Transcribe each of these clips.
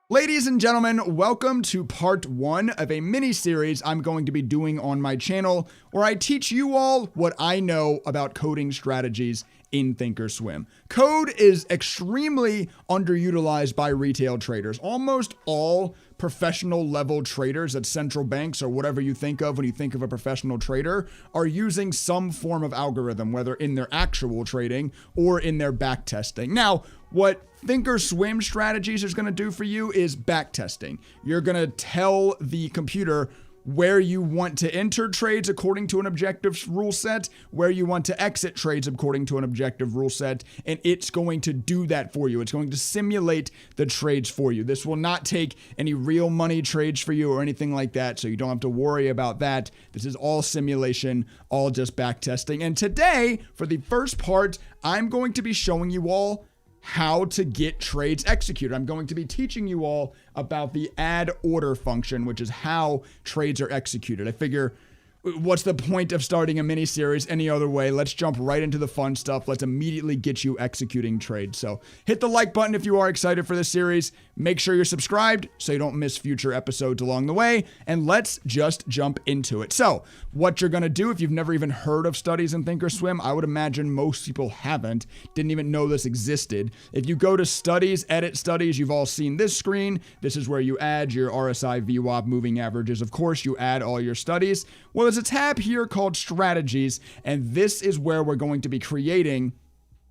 Ladies and gentlemen, welcome to part one of a mini series I'm going to be doing on my channel where I teach you all what I know about coding strategies in ThinkorSwim. Code is extremely underutilized by retail traders. Almost all professional level traders at central banks or whatever you think of when you think of a professional trader are using some form of algorithm, whether in their actual trading or in their backtesting. Now, what ThinkorSwim strategies is going to do for you is backtesting. You're going to tell the computer where you want to enter trades according to an objective rule set, where you want to exit trades according to an objective rule set, and it's going to do that for you. It's going to simulate the trades for you. This will not take any real money trades for you or anything like that, so you don't have to worry about that. This is all simulation, all just backtesting. And today, for the first part, I'm going to be showing you all how to get trades executed. I'm going to be teaching you all about the add order function, which is how trades are executed. I figure, what's the point of starting a mini series any other way? Let's jump right into the fun stuff. Let's immediately get you executing trades. So hit the like button if you are excited for this series. Make sure you're subscribed so you don't miss future episodes along the way. And let's just jump into it. So what you're going to do, if you've never even heard of studies in ThinkorSwim, I would imagine most people haven't, didn't even know this existed. If you go to studies, edit studies, you've all seen this screen. This is where you add your RSI, VWAP, moving averages. Of course, you add all your studies. Well, there's a tab here called strategies, and this is where we're going to be creating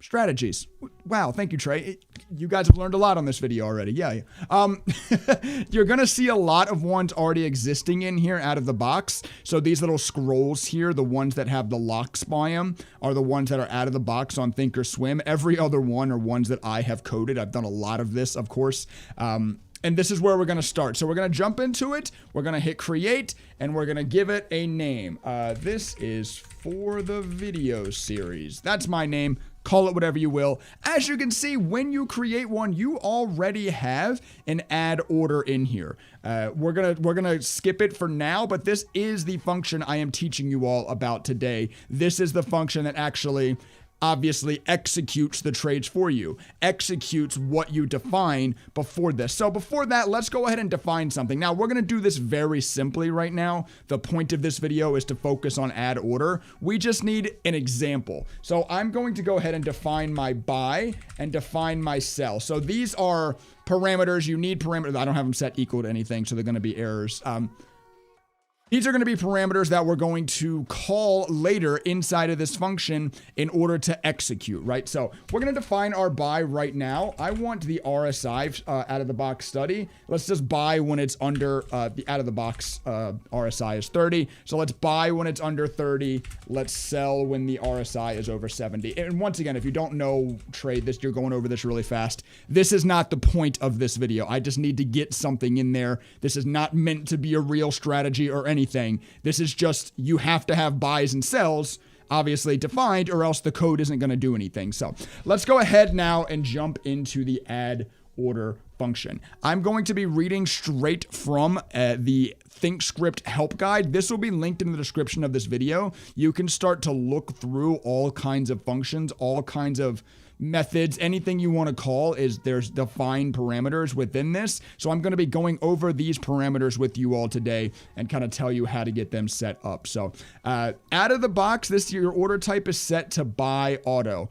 strategies. Wow, thank you, Trey. You guys have learned a lot on this video already. Yeah. You're going to see a lot of ones already existing in here out of the box. So these little scrolls here, the ones that have the locks by them, are the ones that are out of the box on ThinkorSwim. Every other one are ones that I have coded. I've done a lot of this, of course. And this is where we're going to start. So we're going to jump into it. We're going to hit create and we're going to give it a name. This is for the video series. That's my name. Call it whatever you will. As you can see, when you create one, you already have an add order in here. We're gonna skip it for now, but this is the function I am teaching you all about today. This is the function that actually obviously executes the trades for you, executes what you define before this. So before that, let's go ahead and define something. Now, we're going to do this very simply right now. The point of this video is to focus on add order. We just need an example. So I'm going to go ahead and define my buy and define my sell. So these are parameters. You need parameters. I don't have them set equal to anything, so they're going to be errors. These are going to be parameters that we're going to call later inside of this function in order to execute, right? So we're going to define our buy right now. I want the RSI out of the box study. Let's just buy when it's under the out of the box RSI is 30. So let's buy when it's under 30. Let's sell when the RSI is over 70. And once again, if you don't know trade this, you're going over this really fast. This is not the point of this video. I just need to get something in there. This is not meant to be a real strategy or anything. This is just, you have to have buys and sells obviously defined or else the code isn't going to do anything. So let's go ahead now and jump into the add order function. I'm going to be reading straight from the Thinkscript help guide. This will be linked in the description of this video. You can start to look through all kinds of functions, all kinds of methods, anything you want to call, is there's defined parameters within this. So I'm going to be going over these parameters with you all today and kind of tell you how to get them set up. So out of the box, your order type is set to buy auto,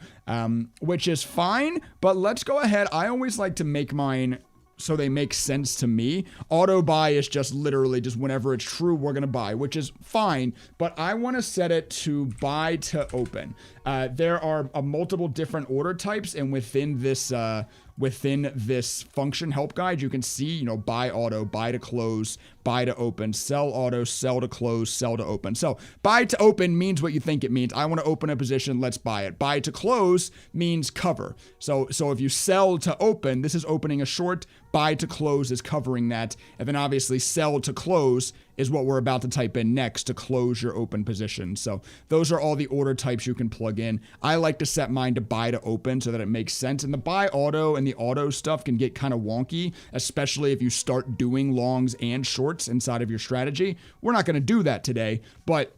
which is fine, but let's go ahead. I always like to make mine so they make sense to me. Auto buy is just literally just whenever it's true, we're going to buy, which is fine, but I want to set it to buy to open. There are multiple different order types, and within this function help guide, you can see, you know, buy auto, buy to close, buy to open, sell auto, sell to close, sell to open. So buy to open means what you think it means. I want to open a position, let's buy it. Buy to close means cover. So if you sell to open, this is opening a short. Buy to close is covering that. And then obviously sell to close is what we're about to type in next to close your open position. So those are all the order types you can plug in. I like to set mine to buy to open so that it makes sense. And the buy auto and the auto stuff can get kind of wonky, especially if you start doing longs and shorts inside of your strategy. We're not going to do that today, but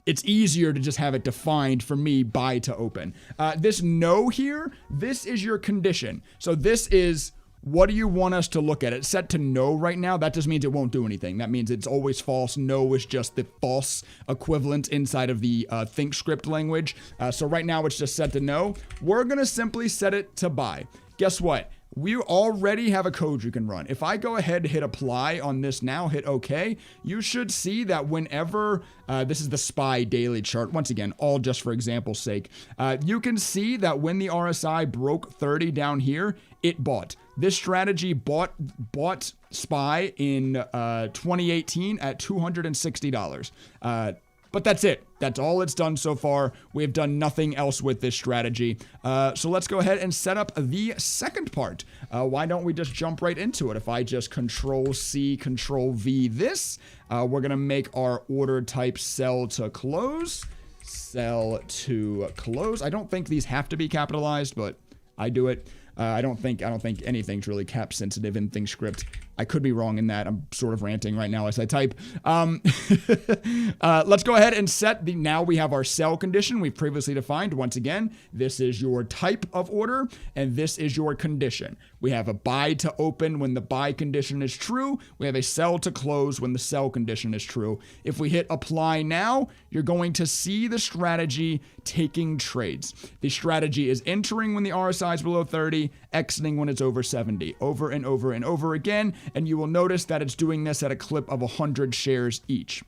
it's easier to just have it defined for me, buy to open. This no here, this is your condition. So this is what do you want us to look at? It's set to no right now. That just means it won't do anything. That means it's always false. No is just the false equivalent inside of the Thinkscript language. So right now it's just set to no. We're going to simply set it to buy. Guess what? We already have a code you can run. If I go ahead, hit apply on this now, hit OK, you should see that whenever, this is the SPY daily chart, once again, all just for example's sake, you can see that when the RSI broke 30 down here, it bought. This strategy bought SPY in 2018 at $260. But that's it. That's all it's done so far. We have done nothing else with this strategy. So let's go ahead and set up the second part. Why don't we just jump right into it? If I just Control-C, Control-V this, we're going to make our order type sell to close. Sell to close. I don't think these have to be capitalized, but I do it. I don't think anything's really cap sensitive in Thinkscript. I could be wrong in that. I'm sort of ranting right now as I type. Let's go ahead and set now we have our sell condition we've previously defined. Once again, this is your type of order and this is your condition. We have a buy to open when the buy condition is true. We have a sell to close when the sell condition is true. If we hit apply now, you're going to see the strategy taking trades. The strategy is entering when the RSI is below 30, exiting when it's over 70, over and over and over again. And you will notice that it's doing this at a clip of 100 shares each.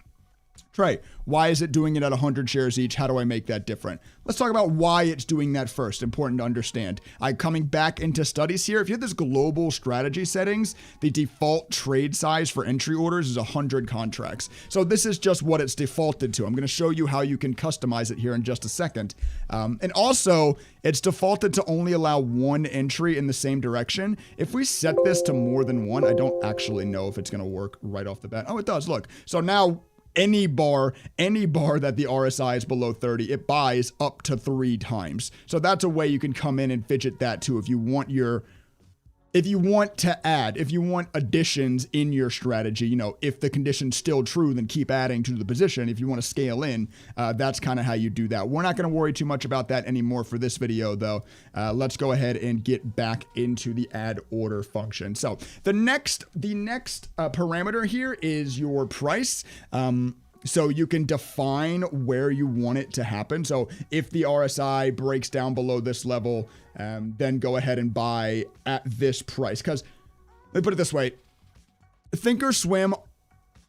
Trey, why is it doing it at 100 shares each? How do I make that different? Let's talk about why it's doing that first. Important to understand. Coming back into studies here, if you have this global strategy settings, the default trade size for entry orders is 100 contracts. So this is just what it's defaulted to. I'm going to show you how you can customize it here in just a second. And also, it's defaulted to only allow one entry in the same direction. If we set this to more than one, I don't actually know if it's going to work right off the bat. Oh, it does. Look. So now any bar that the RSI is below 30, it buys up to 3 times. So that's a way you can come in and fidget that too. If you want additions in your strategy, if the condition's still true, then keep adding to the position. If you want to scale in, that's kind of how you do that. We're not going to worry too much about that anymore for this video though. Let's go ahead and get back into the add order function. So the next parameter here is your price. So you can define where you want it to happen. So if the RSI breaks down below this level, then go ahead and buy at this price. Because let me put it this way, ThinkorSwim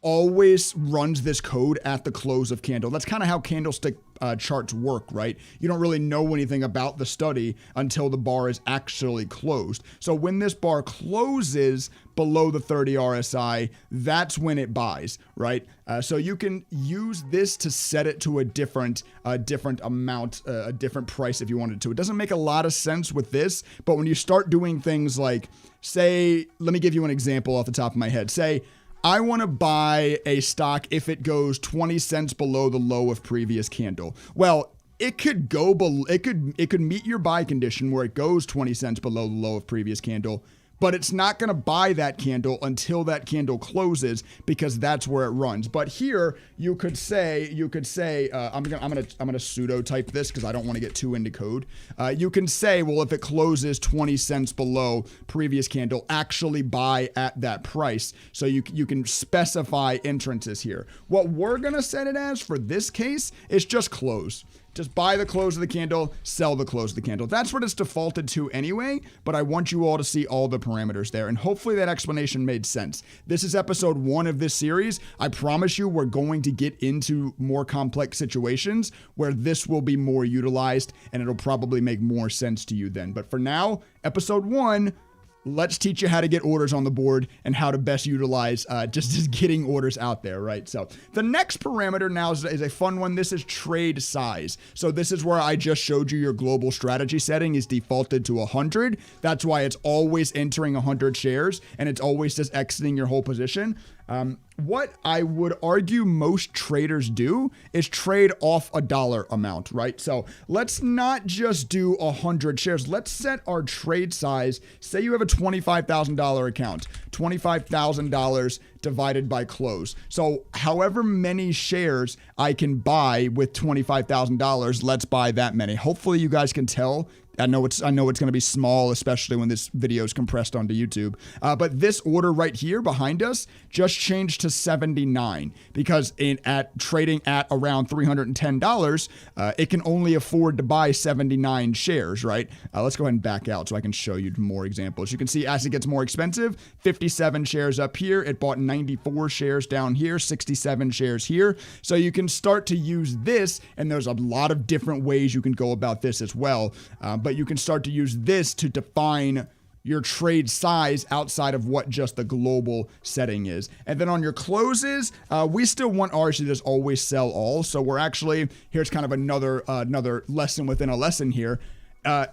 always runs this code at the close of candle. That's kind of how candlestick charts work, right? You don't really know anything about the study until the bar is actually closed. So when this bar closes below the 30 RSI, that's when it buys, right? So you can use this to set it to a different amount, a different price if you wanted to. It doesn't make a lot of sense with this, but when you start doing things like, say, let me give you an example off the top of my head. Say, I want to buy a stock if it goes 20 cents below the low of previous candle. Well, it could go below, it could meet your buy condition where it goes 20 cents below the low of previous candle, but it's not going to buy that candle until that candle closes because that's where it runs. But here you could say, I'm gonna pseudo type this because I don't want to get too into code. You can say, well, if it closes 20 cents below previous candle, actually buy at that price. So you can specify entrances here. What we're gonna set it as for this case is just close. Just buy the close of the candle, sell the close of the candle. That's what it's defaulted to anyway, but I want you all to see all the parameters there, and hopefully that explanation made sense. This is episode 1 of this series. I promise you we're going to get into more complex situations where this will be more utilized, and it'll probably make more sense to you then. But for now, episode 1, let's teach you how to get orders on the board and how to best utilize just getting orders out there, right? So the next parameter now is a fun one. This is trade size. So this is where I just showed you your global strategy setting is defaulted to 100. That's why it's always entering 100 shares and it's always just exiting your whole position. What I would argue most traders do is trade off a dollar amount, right? So let's not just do 100 shares. Let's set our trade size. Say you have a $25,000 account, $25,000 divided by close. So however many shares I can buy with $25,000, let's buy that many. Hopefully you guys can tell I know it's going to be small, especially when this video is compressed onto YouTube. But this order right here behind us just changed to 79 because at trading at around $310, it can only afford to buy 79 shares, right? Let's go ahead and back out so I can show you more examples. You can see as it gets more expensive, 57 shares up here. It bought 94 shares down here, 67 shares here. So you can start to use this, and there's a lot of different ways you can go about this as well. But you can start to use this to define your trade size outside of what just the global setting is. And then on your closes, we still want ours to just always sell all. So we're actually, here's kind of another lesson within a lesson here.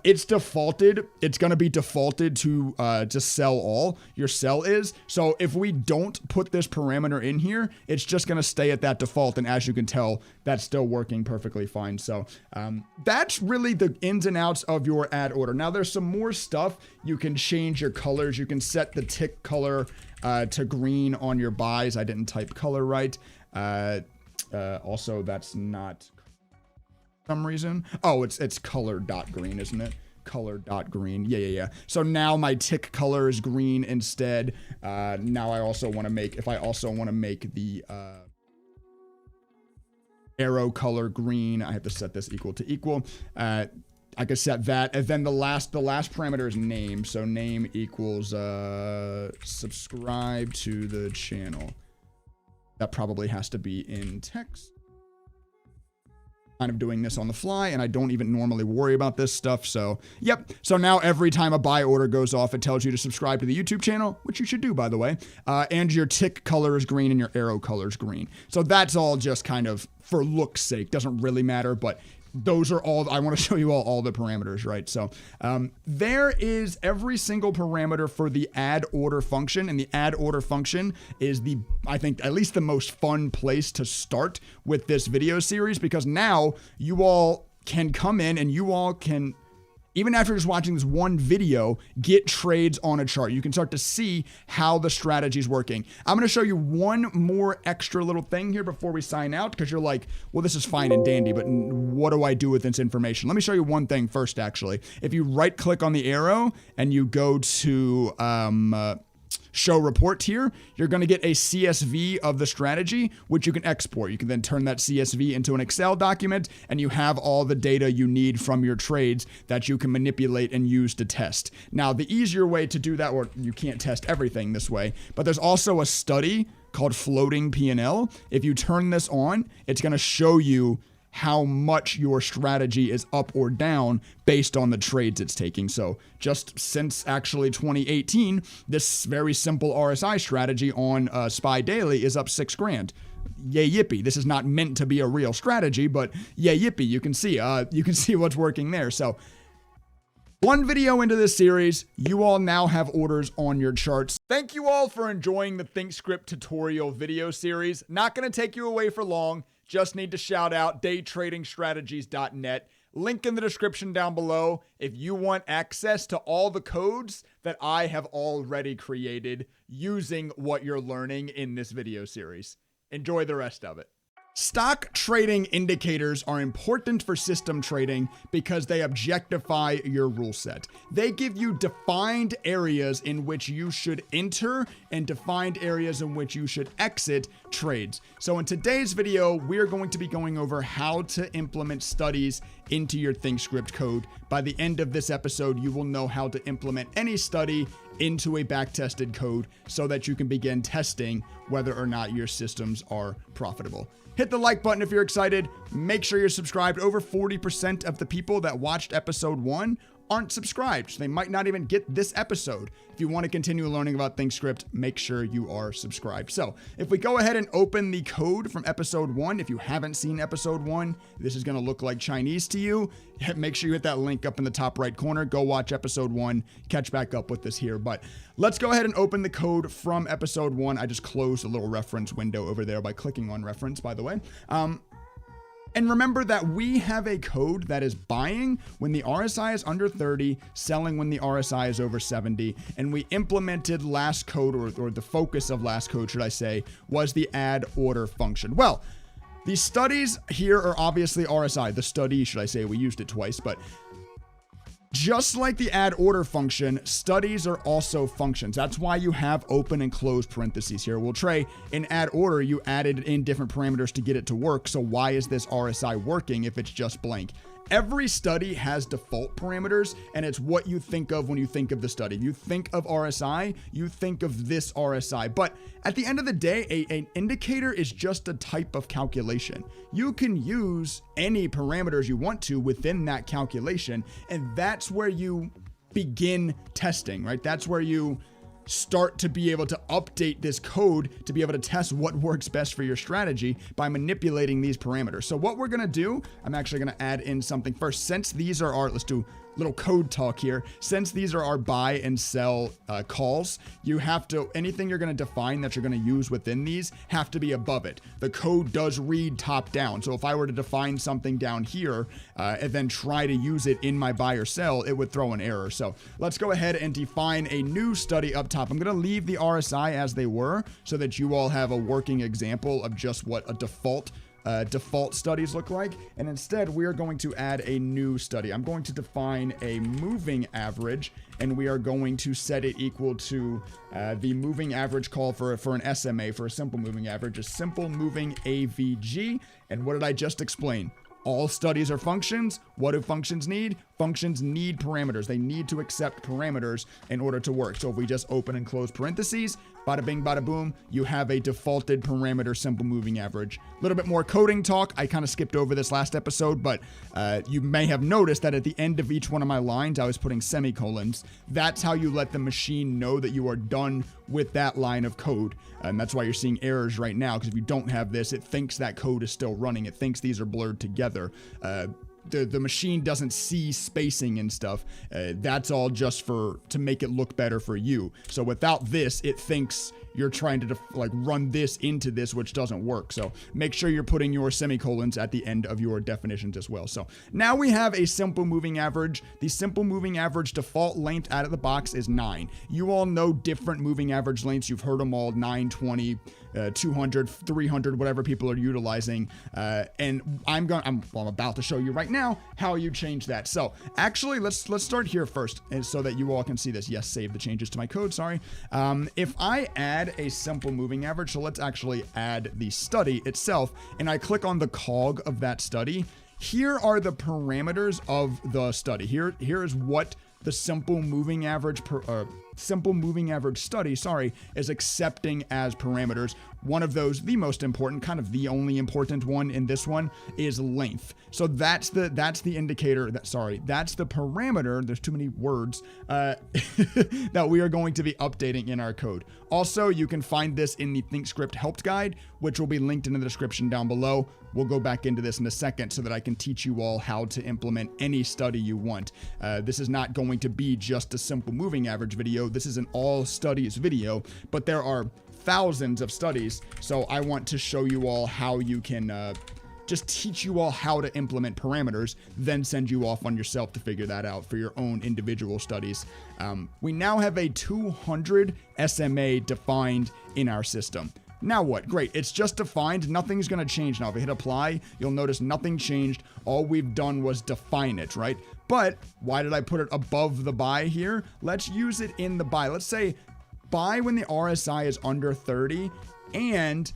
It's defaulted. It's going to be defaulted to just sell all. Your sell is. So if we don't put this parameter in here, it's just going to stay at that default. And as you can tell, that's still working perfectly fine. So that's really the ins and outs of your ad order. Now there's some more stuff. You can change your colors. You can set the tick color to green on your buys. I didn't type color right. Also, that's not some reason. Oh, it's color.green, isn't it? Color.green. Yeah. So now my tick color is green instead. Now I also want to make, if I also want to make the arrow color green, I have to set this equal to equal. I could set that. And then the last parameter is name. So name equals subscribe to the channel. That probably has to be in text. Kind of doing this on the fly, and I don't even normally worry about this stuff. So, yep. So now every time a buy order goes off, it tells you to subscribe to the YouTube channel, which you should do, by the way. And your tick color is green and your arrow color is green. So that's all just kind of for look's sake. Doesn't really matter, but those are all, I want to show you all the parameters, right? So there is every single parameter for the add order function, and the add order function is I think, at least the most fun place to start with this video series, because now you all can come in and you all can, even after just watching this one video, get trades on a chart. You can start to see how the strategy is working. I'm going to show you one more extra little thing here before we sign out, because you're like, well, this is fine and dandy, but what do I do with this information? Let me show you one thing first, actually. If you right click on the arrow and you go to show report here, you're going to get a CSV of the strategy, which you can export. You can then turn that CSV into an Excel document, and you have all the data you need from your trades that you can manipulate and use to test. Now, the easier way to do that, or you can't test everything this way, but there's also a study called floating P&L. If you turn this on, it's going to show you how much your strategy is up or down based on the trades it's taking. So just since actually 2018, this very simple RSI strategy on SPY Daily is up $6,000. Yay yippee. This is not meant to be a real strategy, but yay yippee. You can see what's working there. So one video into this series, you all now have orders on your charts. Thank you all for enjoying the Thinkscript tutorial video series. Not going to take you away for long. Just need to shout out daytradingstrategies.net. Link in the description down below if you want access to all the codes that I have already created using what you're learning in this video series. Enjoy the rest of it. Stock trading indicators are important for system trading because they objectify your rule set. They give you defined areas in which you should enter and defined areas in which you should exit trades. So in today's video, we're going to be going over how to implement studies into your Thinkscript code. By the end of this episode, you will know how to implement any study into a backtested code so that you can begin testing whether or not your systems are profitable. Hit the like button if you're excited. Make sure you're subscribed. Over 40% of the people that watched episode 1 aren't subscribed, so they might not even get this episode. If you want to continue learning about Thinkscript, make sure you are subscribed. So if we go ahead and open the code from episode 1, if you haven't seen episode 1, this is going to look like Chinese to you. Make sure you hit that link up in the top right corner. Go watch episode 1, catch back up with this here. But let's go ahead and open the code from episode 1. I just closed a little reference window over there by clicking on reference, by the way. And remember that we have a code that is buying when the RSI is under 30, selling when the RSI is over 70. And we implemented last code, or the focus of last code, should I say, was the add order function. Well, the studies here are obviously RSI. The study, should I say, we used it twice, but Just like the add order function, studies are also functions. That's why you have open and closed parentheses here. Well, Trey, in add order, you added in different parameters to get it to work. So why is this RSI working if it's just blank? Every study has default parameters, and it's what you think of when you think of the study. If you think of RSI, you think of this RSI. But at the end of the day, an indicator is just a type of calculation. You can use any parameters you want to within that calculation, and that's where you begin testing, right? That's where you start to be able to update this code to be able to test what works best for your strategy by manipulating these parameters. So what we're going to do, I'm actually going to add in something first. Since these are our, let's do little code talk here. Since these are our buy and sell calls, you have to, anything you're going to define that you're going to use within these have to be above it. The code does read top down. So if I were to define something down here and then try to use it in my buy or sell, it would throw an error. So let's go ahead and define a new study up top. I'm going to leave the RSI as they were so that you all have a working example of just what a default studies look like. And instead, we are going to add a new study. I'm going to define a moving average, and we are going to set it equal to the moving average call for an SMA, for a simple moving average, a simple moving AVG. And what did I just explain? All studies are functions. What do functions need? Functions need parameters. They need to accept parameters in order to work. So if we just open and close parentheses, bada bing, bada boom, you have a defaulted parameter simple moving average. A little bit more coding talk. I kind of skipped over this last episode, but you may have noticed that at the end of each one of my lines, I was putting semicolons. That's how you let the machine know that you are done with that line of code. And that's why you're seeing errors right now, because if you don't have this, it thinks that code is still running. It thinks these are blurred together. The machine doesn't see spacing and stuff. That's all just to make it look better for you. So without this, it thinks you're trying to run this into this, which doesn't work. So make sure you're putting your semicolons at the end of your definitions as well. So now we have a simple moving average. The simple moving average default length out of the box is 9. You all know different moving average lengths. You've heard them all: 9, 20, 200, 300, whatever people are utilizing. And I'm about to show you right now how you change that. So actually, let's start here first, and so that you all can see this. Yes, save the changes to my code. Sorry. If I add a simple moving average, so let's actually add the study itself, and I click on the cog of that study. Here are the parameters of the study. Here is what the simple moving average study, is accepting as parameters. One of those, the most important, kind of the only important one in this one, is length. So that's the indicator that's the parameter. There's too many words that we are going to be updating in our code. Also, you can find this in the Thinkscript help guide, which will be linked in the description down below. We'll go back into this in a second so that I can teach you all how to implement any study you want. This is not going to be just a simple moving average video. This is an all studies video, but there are thousands of studies. So I want to show you all how you can just teach you all how to implement parameters, then send you off on yourself to figure that out for your own individual studies. We now have a 200 SMA defined in our system. Now what? Great. It's just defined. Nothing's going to change now. If I hit apply, you'll notice nothing changed. All we've done was define it, right? But why did I put it above the buy here? Let's use it in the buy. Let's say buy when the RSI is under 30, and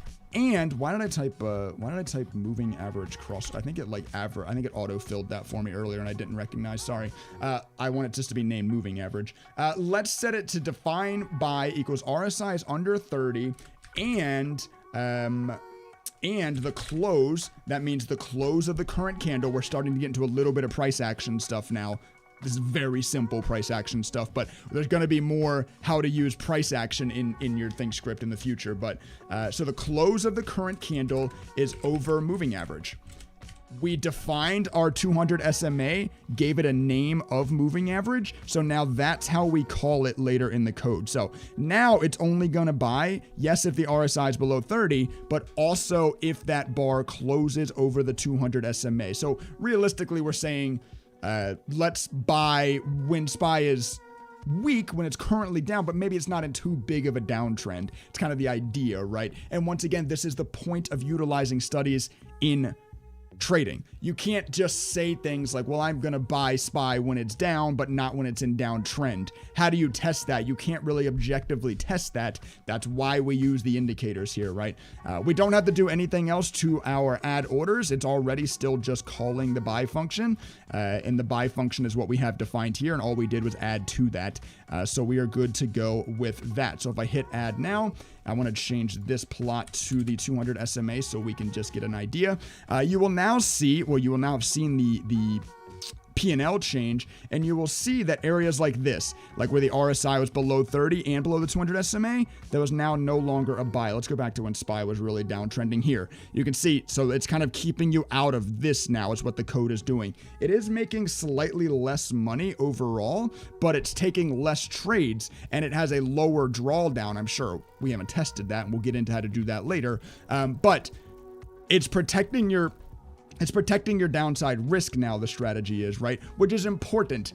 why did I type moving average cross? I think it auto-filled that for me earlier and I didn't recognize. Sorry. I want it just to be named moving average. Let's set it to define buy equals RSI is under 30 and the close. That means the close of the current candle. We're starting to get into a little bit of price action stuff now. This is very simple price action stuff, but there's going to be more how to use price action in your Thinkscript in the future. But so the close of the current candle is over moving average. We defined our 200 SMA, gave it a name of moving average. So now that's how we call it later in the code. So now it's only going to buy, yes, if the RSI is below 30, but also if that bar closes over the 200 SMA. So realistically, we're saying, let's buy when SPY is weak, when it's currently down, but maybe it's not in too big of a downtrend. It's kind of the idea, right? And once again, this is the point of utilizing studies in trading. You can't just say things like, well, I'm going to buy SPY when it's down, but not when it's in downtrend. How do you test that? You can't really objectively test that. That's why we use the indicators here, right? We don't have to do anything else to our add orders. It's already still just calling the buy function. And the buy function is what we have defined here. And all we did was add to that. So we are good to go with that. So if I hit add now, I want to change this plot to the 200 SMA so we can just get an idea. You will now see, well, you will now have seen the P&L change, and you will see that areas like this, like where the RSI was below 30 and below the 200 SMA, there was now no longer a buy. Let's go back to when SPY was really downtrending here. You can see, so it's kind of keeping you out of this now is what the code is doing. It is making slightly less money overall, but it's taking less trades, and it has a lower drawdown. I'm sure we haven't tested that, and we'll get into how to do that later. But it's protecting your downside risk now, the strategy is, right? Which is important.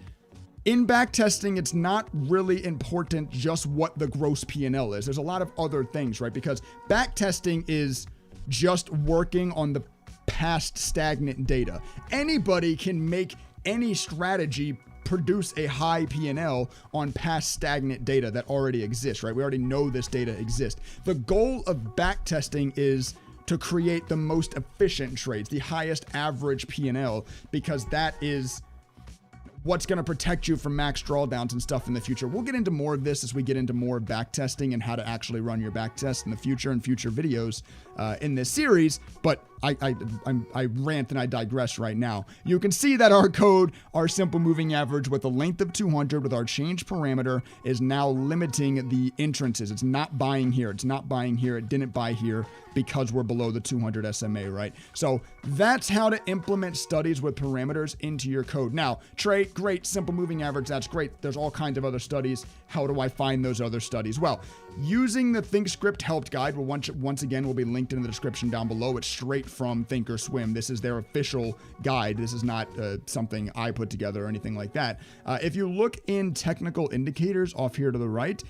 In backtesting, it's not really important just what the gross P&L is. There's a lot of other things, right? Because backtesting is just working on the past stagnant data. Anybody can make any strategy produce a high P&L on past stagnant data that already exists, right? We already know this data exists. The goal of backtesting is to create the most efficient trades, the highest average P&L, because that is what's going to protect you from max drawdowns and stuff in the future. We'll get into more of this as we get into more backtesting and how to actually run your backtest in the future and future videos in this series. But I rant and I digress right now. You can see that our code, our simple moving average with a length of 200 with our change parameter is now limiting the entrances. It's not buying here. It's not buying here. It didn't buy here because we're below the 200 SMA, right? So that's how to implement studies with parameters into your code. Now, Trey, great, simple moving average, that's great. There's all kinds of other studies. How do I find those other studies? Well, using the Thinkscript help guide, once again will be linked in the description down below. It's straight from ThinkorSwim. This is their official guide. This is not something I put together or anything like that. If you look in technical indicators off here to the right,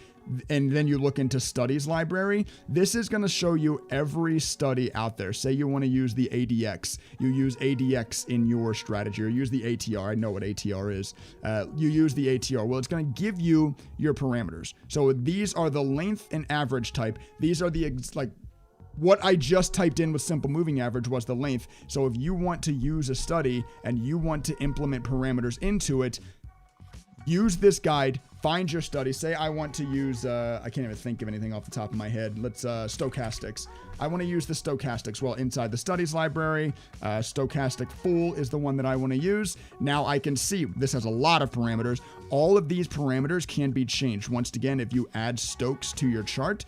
and then you look into studies library, this is going to show you every study out there. Say you want to use the ADX. You use ADX in your strategy, or use the ATR. I know what ATR is. You use the ATR. Well, it's going to give you your parameters. So these are the length and average type. These are the what I just typed in with simple moving average was the length. So if you want to use a study and you want to implement parameters into it, use this guide, find your study. Say I want to use, I can't even think of anything off the top of my head. Let's, stochastics. I want to use the stochastics. Well, inside the studies library, stochastic full is the one that I want to use. Now I can see this has a lot of parameters. All of these parameters can be changed. Once again, if you add Stokes to your chart,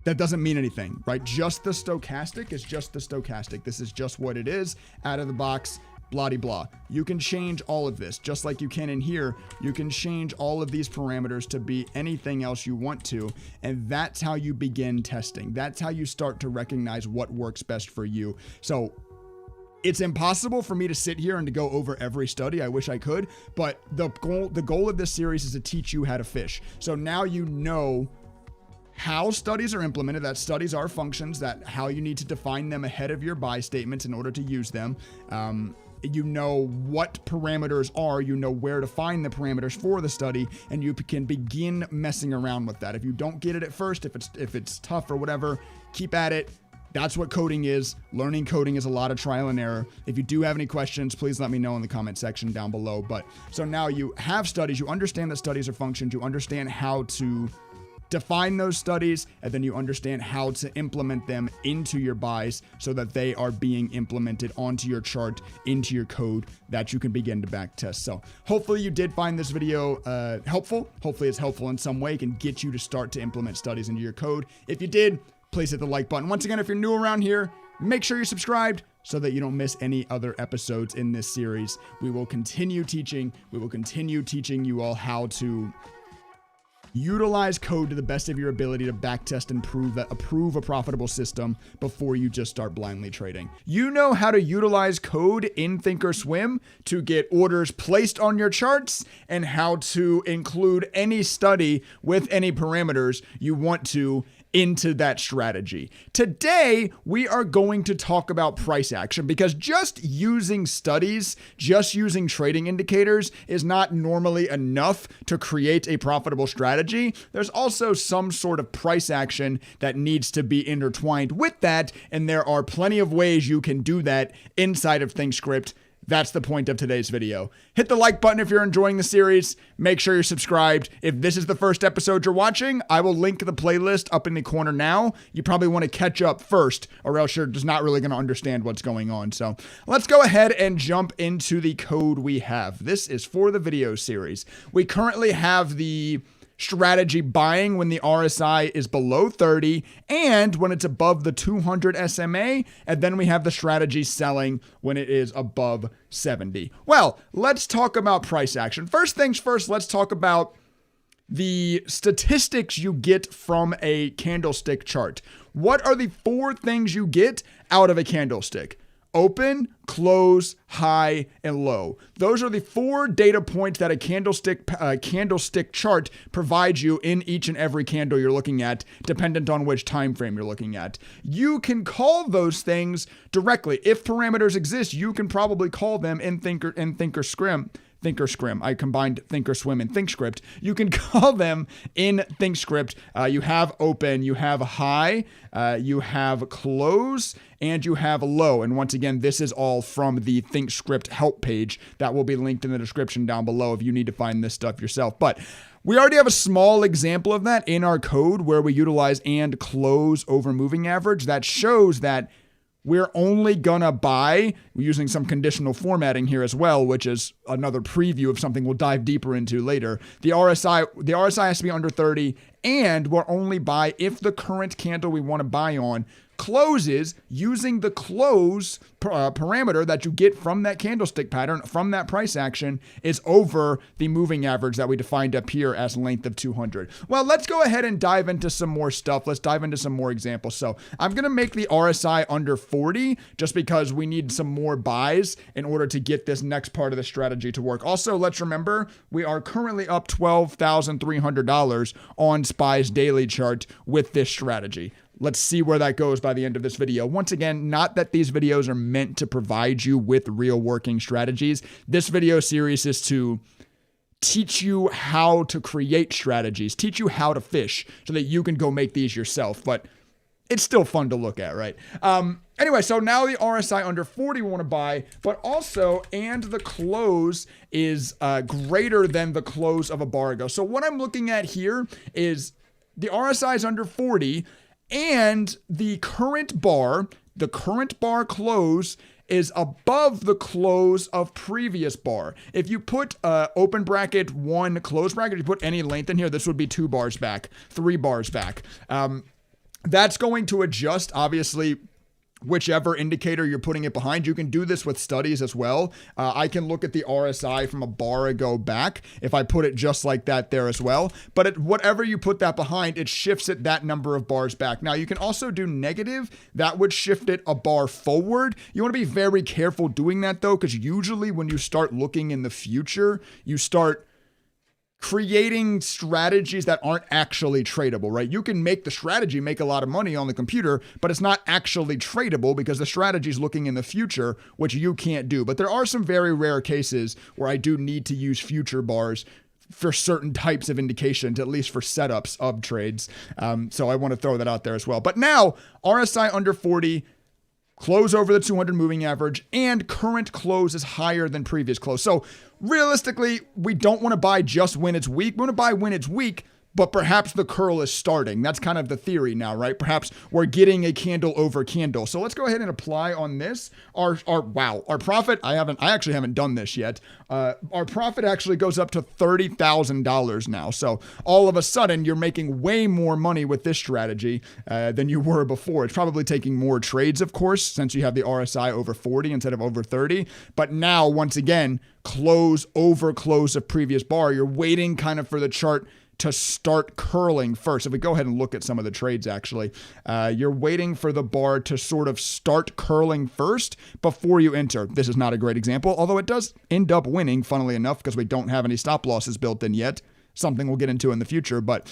that doesn't mean anything, right? Just the stochastic is just the stochastic. This is just what it is out of the box. Blah, blah. You can change all of this, just like you can in here. You can change all of these parameters to be anything else you want to, and that's how you begin testing. That's how you start to recognize what works best for you. So it's impossible for me to sit here and to go over every study. I wish I could, but the goal of this series is to teach you how to fish. So now you know how studies are implemented, that studies are functions, that how you need to define them ahead of your buy statements in order to use them. You know what parameters are, you know where to find the parameters for the study, and you can begin messing around with that. If you don't get it at first, if it's tough or whatever, keep at it. That's what coding is. Learning coding is a lot of trial and error. If you do have any questions, please let me know in the comment section down below. But so now you have studies, you understand that studies are functions, you understand how to define those studies, and then you understand how to implement them into your buys so that they are being implemented onto your chart, into your code, that you can begin to backtest. So hopefully you did find this video helpful. Hopefully it's helpful in some way, can get you to start to implement studies into your code. If you did, please hit the like button. Once again, if you're new around here, make sure you're subscribed so that you don't miss any other episodes in this series. We will continue teaching. We will continue teaching you all how to Utilize code to the best of your ability to backtest and approve a profitable system before you just start blindly trading. You know how to utilize code in ThinkorSwim to get orders placed on your charts and how to include any study with any parameters you want to into that strategy. Today, we are going to talk about price action because just using studies, just using trading indicators is not normally enough to create a profitable strategy. There's also some sort of price action that needs to be intertwined with that, and there are plenty of ways you can do that inside of Thinkscript. That's the point of today's video. Hit the like button if you're enjoying the series. Make sure you're subscribed. If this is the first episode you're watching, I will link the playlist up in the corner now. You probably want to catch up first, or else you're just not really going to understand what's going on. So let's go ahead and jump into the code we have. This is for the video series. We currently have the strategy buying when the RSI is below 30 and when it's above the 200 SMA, and then we have the strategy selling when it is above 70. Well, let's talk about price action. First things first, let's talk about the statistics you get from a candlestick chart. What are the 4 things you get out of a candlestick? Open, close, high, and low. Those are the 4 data points that a candlestick chart provides you in each and every candle you're looking at, dependent on which time frame you're looking at. You can call those things directly. If parameters exist, you can probably call them in ThinkorSwim. I combined ThinkorSwim and Thinkscript. You can call them in Thinkscript. You have open, you have high, you have close, and you have low. And once again, this is all from the Thinkscript help page that will be linked in the description down below if you need to find this stuff yourself. But we already have a small example of that in our code where we utilize and close over moving average. That shows that we're only gonna buy, using some conditional formatting here as well, which is another preview of something we'll dive deeper into later. The RSI has to be under 30, and we'll only buy if the current candle we want to buy on closes using the close parameter that you get from that candlestick pattern, from that price action, is over the moving average that we defined up here as length of 200. Well, let's go ahead and dive into some more stuff. Let's dive into some more examples. So I'm going to make the RSI under 40 just because we need some more buys in order to get this next part of the strategy to work. Also, let's remember we are currently up $12,300 on SPY's daily chart with this strategy. Let's see where that goes by the end of this video. Once again, not that these videos are meant to provide you with real working strategies. This video series is to teach you how to create strategies, teach you how to fish so that you can go make these yourself. But it's still fun to look at, right? Anyway, so now the RSI under 40 we want to buy, but also, and the close is greater than the close of a bar ago. So what I'm looking at here is the RSI is under 40, and the current bar close is above the close of previous bar. If you put open bracket 1, close bracket, you put any length in here, this would be 2 bars back, 3 bars back. That's going to adjust, obviously, whichever indicator you're putting it behind. You can do this with studies as well. I can look at the RSI from a bar ago back if I put it just like that there as well. But whatever you put that behind, it shifts it that number of bars back. Now, you can also do negative. That would shift it a bar forward. You want to be very careful doing that, though, because usually when you start looking in the future, you start creating strategies that aren't actually tradable, right? You can make the strategy make a lot of money on the computer, but it's not actually tradable because the strategy is looking in the future, which you can't do. But there are some very rare cases where I do need to use future bars for certain types of indications, at least for setups of trades. So I want to throw that out there as well. But now, RSI under 40, close over the 200 moving average, and current close is higher than previous close. So realistically, we don't want to buy just when it's weak. We want to buy when it's weak, but perhaps the curl is starting. That's kind of the theory now, right? Perhaps we're getting a candle over candle. So let's go ahead and apply on this. Our profit, I actually haven't done this yet. Our profit actually goes up to $30,000 now. So all of a sudden you're making way more money with this strategy than you were before. It's probably taking more trades, of course, since you have the RSI over 40 instead of over 30. But now, once again, close over close of previous bar. You're waiting kind of for the chart to start curling first. If we go ahead and look at some of the trades, actually, you're waiting for the bar to sort of start curling first before you enter. This is not a great example, although it does end up winning, funnily enough, because we don't have any stop losses built in yet. Something we'll get into in the future, but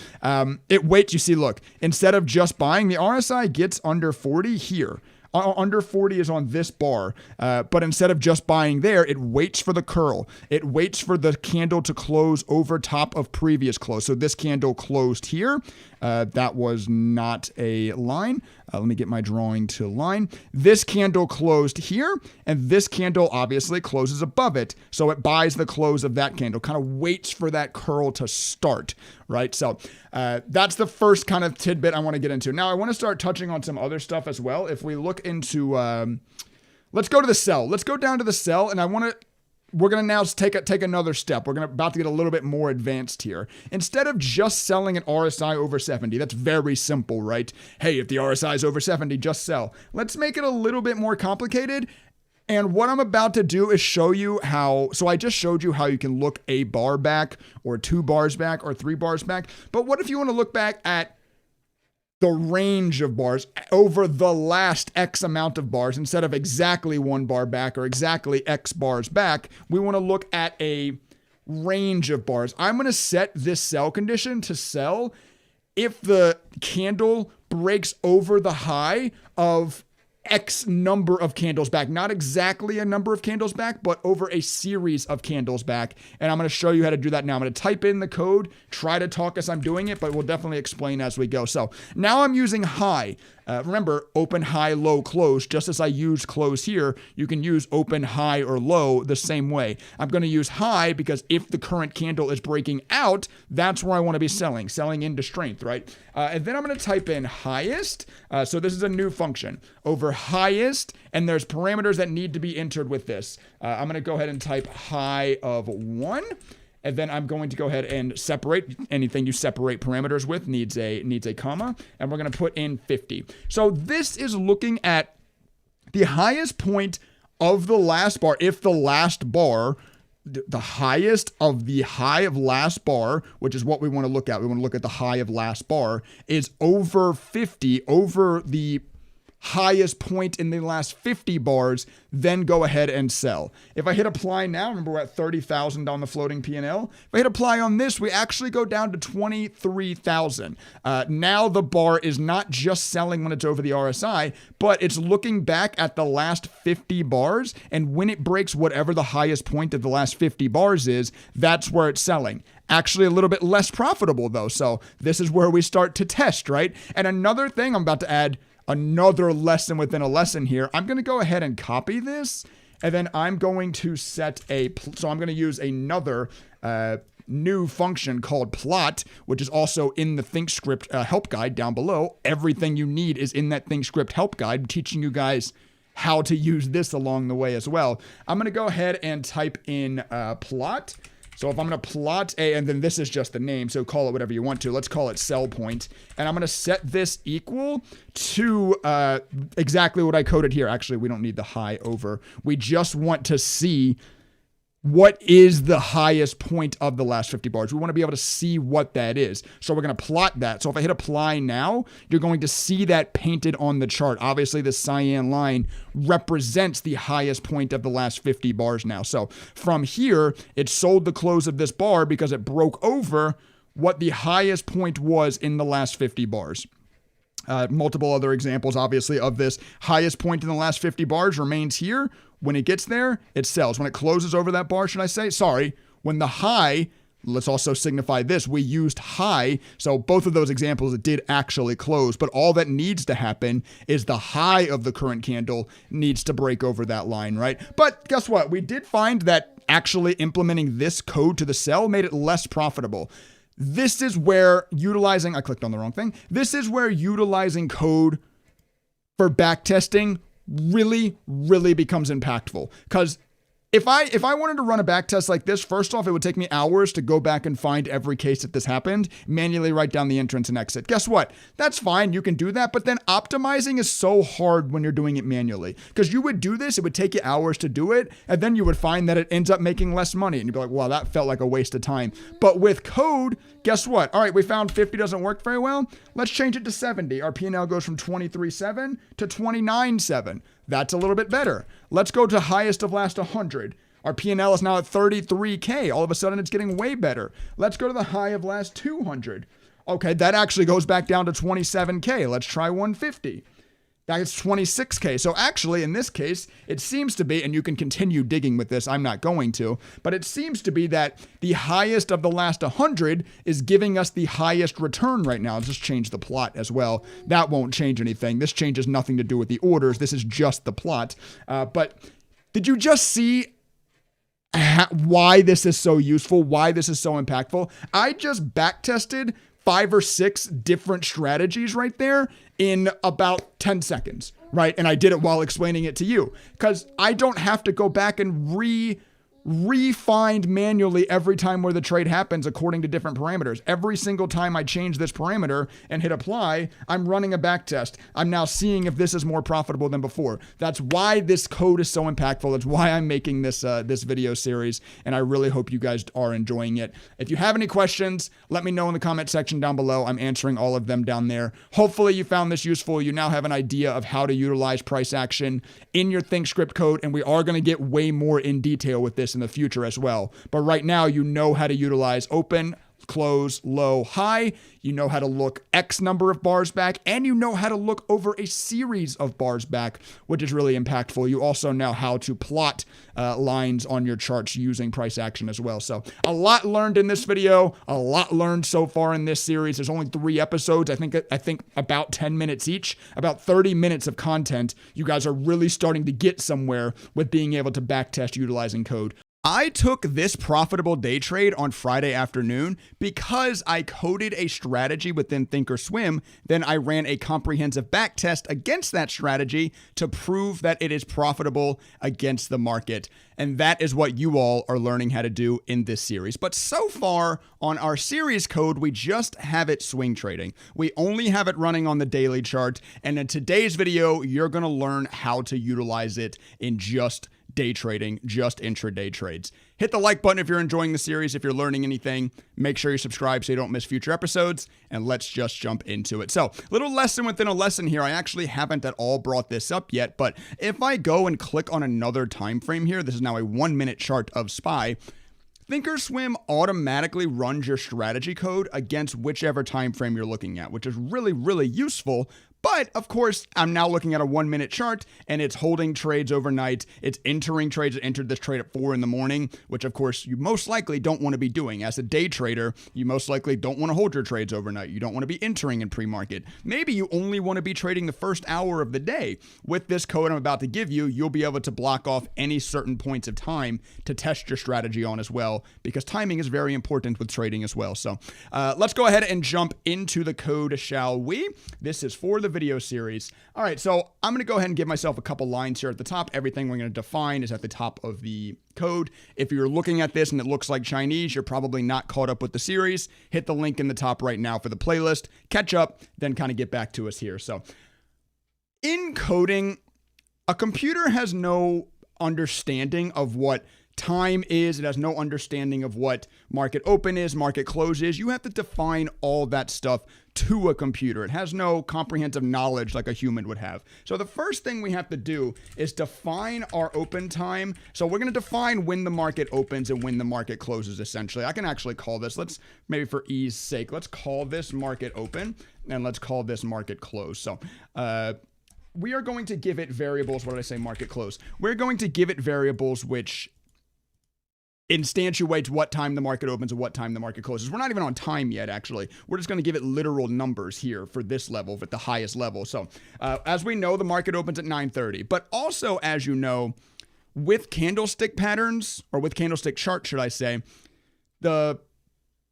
it waits. You see, look, instead of just buying, the RSI gets under 40 here. Under 40 is on this bar, but instead of just buying there, it waits for the curl. It waits for the candle to close over top of previous close. So this candle closed here. That was not a line. Let me get my drawing to line. This candle closed here, and this candle obviously closes above it. So it buys the close of that candle, kind of waits for that curl to start, right? So that's the first kind of tidbit I want to get into. Now I want to start touching on some other stuff as well. If we look into, let's go to the sell. Let's go down to the sell, and we're going to now take another step. We're about to get a little bit more advanced here. Instead of just selling an RSI over 70, that's very simple, right? Hey, if the RSI is over 70, just sell. Let's make it a little bit more complicated. And what I'm about to do is show you how, so I just showed you how you can look a bar back or 2 bars back or 3 bars back. But what if you want to look back at the range of bars over the last X amount of bars instead of exactly 1 bar back or exactly X bars back? We want to look at a range of bars. I'm going to set this sell condition to sell if the candle breaks over the high of X number of candles back, not exactly a number of candles back, but over a series of candles back. And I'm going to show you how to do that now. I'm going to type in the code, try to talk as I'm doing it, but we'll definitely explain as we go. So now I'm using high. Remember, open, high, low, close. Just as I used close here, you can use open, high, or low the same way. I'm going to use high because if the current candle is breaking out, that's where I want to be selling into strength, right? And then I'm going to type in highest. So this is a new function over highest, and there's parameters that need to be entered with this. I'm going to go ahead and type high of 1. And then I'm going to go ahead and separate. Anything you separate parameters with needs a comma. And we're going to put in 50. So this is looking at the highest point of the last bar. If the last bar, the highest of the high of last bar, which is what we want to look at. We want to look at the high of last bar, is over 50, over the highest point in the last 50 bars, then go ahead and sell. If I hit apply now, remember we're at 30,000 on the floating P&L. If I hit apply on this, we actually go down to 23,000. Now the bar is not just selling when it's over the RSI, but it's looking back at the last 50 bars. And when it breaks whatever the highest point of the last 50 bars is, that's where it's selling. Actually a little bit less profitable though. So this is where we start to test, right? And another thing I'm about to add, another lesson within a lesson here. I'm going to go ahead and copy this, and then I'm going to set so I'm going to use another new function called plot, which is also in the Thinkscript help guide down below. Everything you need is in that Thinkscript help guide, teaching you guys how to use this along the way as well. I'm going to go ahead and type in plot. So if I'm going to plot and then this is just the name, so call it whatever you want to. Let's call it sell point. And I'm going to set this equal to exactly what I coded here. Actually, we don't need the high over. We just want to see what is the highest point of the last 50 bars. We want to be able to see what that is. So we're going to plot that. So if I hit apply now, you're going to see that painted on the chart. Obviously, the cyan line represents the highest point of the last 50 bars now. So from here, it sold the close of this bar because it broke over what the highest point was in the last 50 bars. Multiple other examples, obviously, of this. Highest point in the last 50 bars remains here. When it gets there, it sells. When it closes over that bar, should I say? Sorry. When the high, let's also signify this. We used high. So both of those examples, it did actually close. But all that needs to happen is the high of the current candle needs to break over that line, right? But guess what? We did find that actually implementing this code to the sell made it less profitable. This is where I clicked on the wrong thing. This is where utilizing code for backtesting really, really becomes impactful. Because if I wanted to run a backtest like this, first off, it would take me hours to go back and find every case that this happened, manually write down the entrance and exit. Guess what? That's fine. You can do that. But then optimizing is so hard when you're doing it manually, because you would do this. It would take you hours to do it. And then you would find that it ends up making less money. And you'd be like, wow, that felt like a waste of time. But with code, guess what? All right, we found 50 doesn't work very well. Let's change it to 70. Our P&L goes from 23.7 to 29.7. That's a little bit better. Let's go to highest of last 100. Our P&L is now at 33K. All of a sudden, it's getting way better. Let's go to the high of last 200. Okay, that actually goes back down to 27K. Let's try 150. That's 26K. So actually, in this case, it seems to be, and you can continue digging with this, I'm not going to, but it seems to be that the highest of the last 100 is giving us the highest return right now. Let's just change the plot as well. That won't change anything. This changes nothing to do with the orders. This is just the plot. But did you just see why this is so useful, why this is so impactful? I just backtested 5 or 6 different strategies right there in about 10 seconds, right? And I did it while explaining it to you, because I don't have to go back and refind manually every time where the trade happens according to different parameters. Every single time I change this parameter and hit apply, I'm running a backtest. I'm now seeing if this is more profitable than before. That's why this code is so impactful. That's why I'm making this this video series, and I really hope you guys are enjoying it. If you have any questions, let me know in the comment section down below. I'm answering all of them down there. Hopefully you found this useful. You now have an idea of how to utilize price action in your Thinkscript code, and we are going to get way more in detail with this in the future as well. But right now, you know how to utilize open, close, low, high. You know how to look X number of bars back, and you know how to look over a series of bars back, which is really impactful. You also know how to plot lines on your charts using price action as well. So a lot learned in this video, a lot learned so far in this series. There's only 3 episodes. I think about 10 minutes each, about 30 minutes of content. You guys are really starting to get somewhere with being able to backtest utilizing code. I took this profitable day trade on Friday afternoon because I coded a strategy within ThinkorSwim. Then I ran a comprehensive backtest against that strategy to prove that it is profitable against the market. And that is what you all are learning how to do in this series. But so far on our series code, we just have it swing trading. We only have it running on the daily chart. And in today's video, you're going to learn how to utilize it in just day trading, just intraday trades. Hit the like button if you're enjoying the series. If you're learning anything, make sure you subscribe so you don't miss future episodes, and let's just jump into it. So, little lesson within a lesson here. I actually haven't at all brought this up yet, but if I go and click on another time frame here, this is now a 1-minute chart of SPY. ThinkorSwim automatically runs your strategy code against whichever time frame you're looking at, which is really, really useful. But of course, I'm now looking at a 1-minute chart, and it's holding trades overnight. It's entering trades. It entered this trade at 4 in the morning, which of course you most likely don't want to be doing. As a day trader, you most likely don't want to hold your trades overnight. You don't want to be entering in pre-market. Maybe you only want to be trading the first hour of the day. With this code I'm about to give you, you'll be able to block off any certain points of time to test your strategy on as well, because timing is very important with trading as well. So let's go ahead and jump into the code, shall we? This is for the video series. All right, so I'm going to go ahead and give myself a couple lines here at the top. Everything we're going to define is at the top of the code. If you're looking at this and it looks like Chinese, you're probably not caught up with the series. Hit the link in the top right now for the playlist. Catch up, then kind of get back to us here. So in coding, a computer has no understanding of what time is. It has no understanding of what market open is, market close is. You have to define all that stuff to a computer. It has no comprehensive knowledge like a human would have. So the first thing we have to do is define our open time. So we're going to define when the market opens and when the market closes, essentially. I can actually call this, let's maybe for ease sake, let's call this market open and let's call this market close. So, we are going to give it variables. What did I say? Market close. We're going to give it variables which instantiates what time the market opens and what time the market closes. We're not even on time yet, actually. We're just going to give it literal numbers here for this level, at the highest level. So as we know, the market opens at 9:30. But also, as you know, with candlestick patterns, or with candlestick charts, should I say, the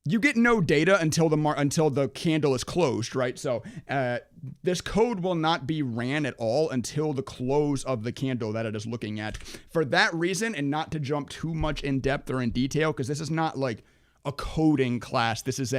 you get no data until the candle is closed, right? So this code will not be ran at all until the close of the candle that it is looking at. For that reason, and not to jump too much in depth or in detail, because this is not like a coding class. This is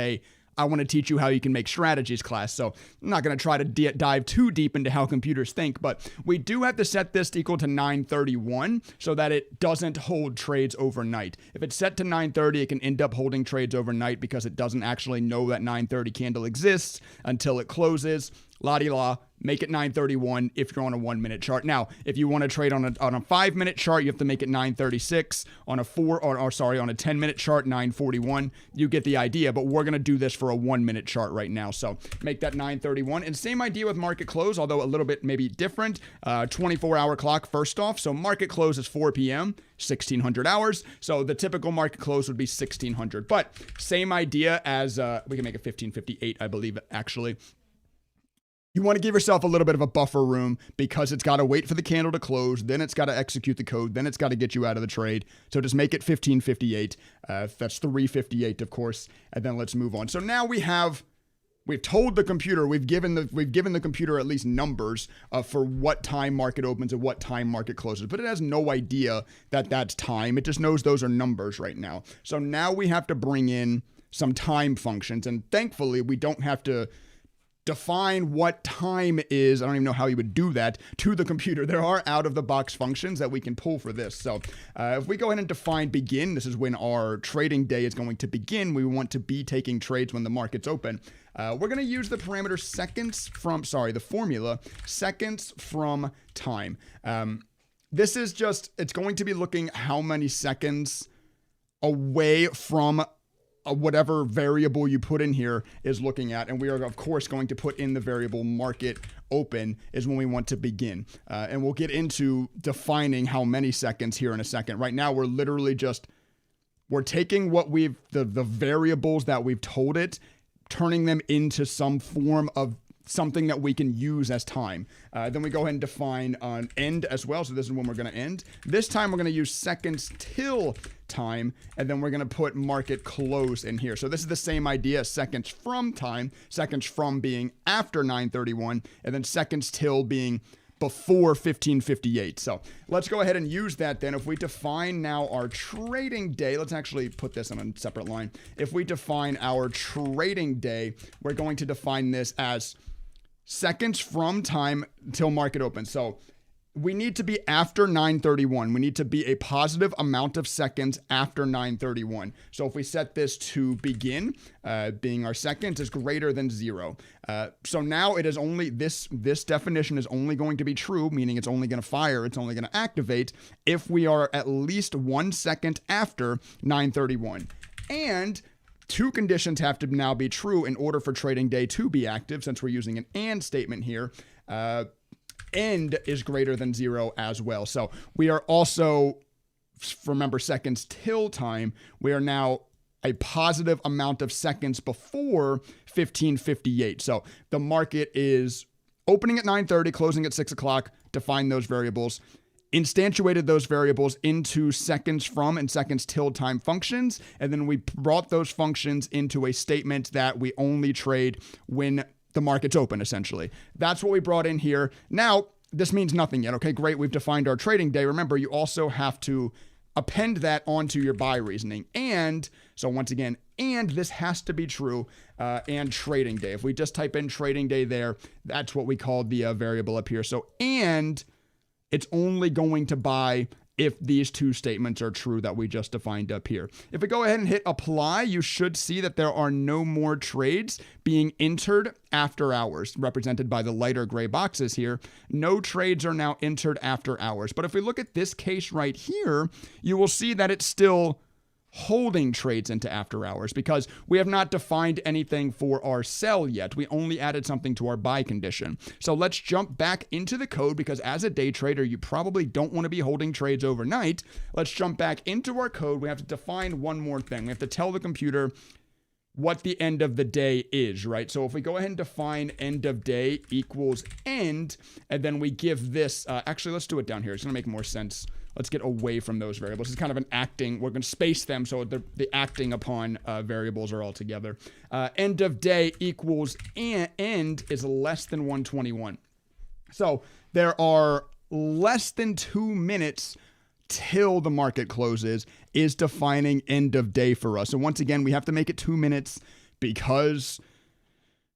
I want to teach you how you can make strategies class. So I'm not going to try to dive too deep into how computers think, but we do have to set this to equal to 931 so that it doesn't hold trades overnight. If it's set to 930, it can end up holding trades overnight because it doesn't actually know that 930 candle exists until it closes. La-di-la, make it 931 if you're on a 1 minute chart. Now, if you want to trade on a 5 minute chart, you have to make it 936. On a 10 minute chart, 941. You get the idea, but we're going to do this for a 1 minute chart right now. So make that 931. And same idea with market close, although a little bit maybe different. 24-hour clock first off. So market close is 4 p.m., 1600 hours. So the typical market close would be 1600. But same idea as we can make it 1558, I believe, actually. You want to give yourself a little bit of a buffer room because it's got to wait for the candle to close, then it's got to execute the code, then it's got to get you out of the trade. So just make it 1558. That's 358, of course, and then let's move on. So now we've told the computer, we've given the computer at least numbers for what time market opens and what time market closes, but it has no idea that that's time. It just knows those are numbers right now. So now we have to bring in some time functions, and thankfully we don't have to define what time is. I don't even know how you would do that to the computer. There are out-of-the-box functions that we can pull for this. So if we go ahead and define begin, this is when our trading day is going to begin. We want to be taking trades when the market's open. We're going to use the parameter the formula seconds from time. This is just, it's going to be looking how many seconds away from whatever variable you put in here is looking at. And we are, of course, going to put in the variable market open is when we want to begin. And we'll get into defining how many seconds here in a second. Right now, we're literally we're taking what the variables that we've told it, turning them into some form of something that we can use as time. Then we go ahead and define an end as well. So this is when we're going to end. This time we're going to use seconds till time, and then we're going to put market close in here. So this is the same idea as seconds from time, seconds from being after 931, and then seconds till being before 1558. So let's go ahead and use that then. If we define now our trading day, let's actually put this on a separate line. If we define our trading day, we're going to define this as seconds from time till market opens. So we need to be after 931. We need to be a positive amount of seconds after 931. So if we set this to begin, being our seconds is greater than 0. So now it is only, this definition is only going to be true, meaning it's only going to fire, it's only going to activate if we are at least 1 second after 931. And two conditions have to now be true in order for trading day to be active, since we're using an and statement here. End is greater than 0 as well. So we are also, remember seconds till time, we are now a positive amount of seconds before 1558. So the market is opening at 9:30, closing at 6 o'clock. Define those variables, instantiated those variables into seconds from and seconds till time functions, and then we brought those functions into a statement that we only trade when the market's open, essentially. That's what we brought in here. Now, this means nothing yet. Okay, great. We've defined our trading day. Remember, you also have to append that onto your buy reasoning. And so once again, and this has to be true, and trading day. If we just type in trading day there, that's what we call the variable up here. So, and it's only going to buy if these two statements are true that we just defined up here. If we go ahead and hit apply, you should see that there are no more trades being entered after hours, represented by the lighter gray boxes here. No trades are now entered after hours. But if we look at this case right here, you will see that it's still holding trades into after hours because we have not defined anything for our sell yet. We only added something to our buy condition. So let's jump back into the code because as a day trader, you probably don't want to be holding trades overnight. Let's jump back into our code. We have to define one more thing. We have to tell the computer what the end of the day is, right? So if we go ahead and define end of day equals end, and then we give this, actually, let's do it down here. It's going to make more sense. Let's get away from those variables. It's kind of an acting. We're going to space them so the acting upon variables are all together. End of day equals end is less than 121. So there are less than 2 minutes till the market closes is defining end of day for us. So once again, we have to make it 2 minutes because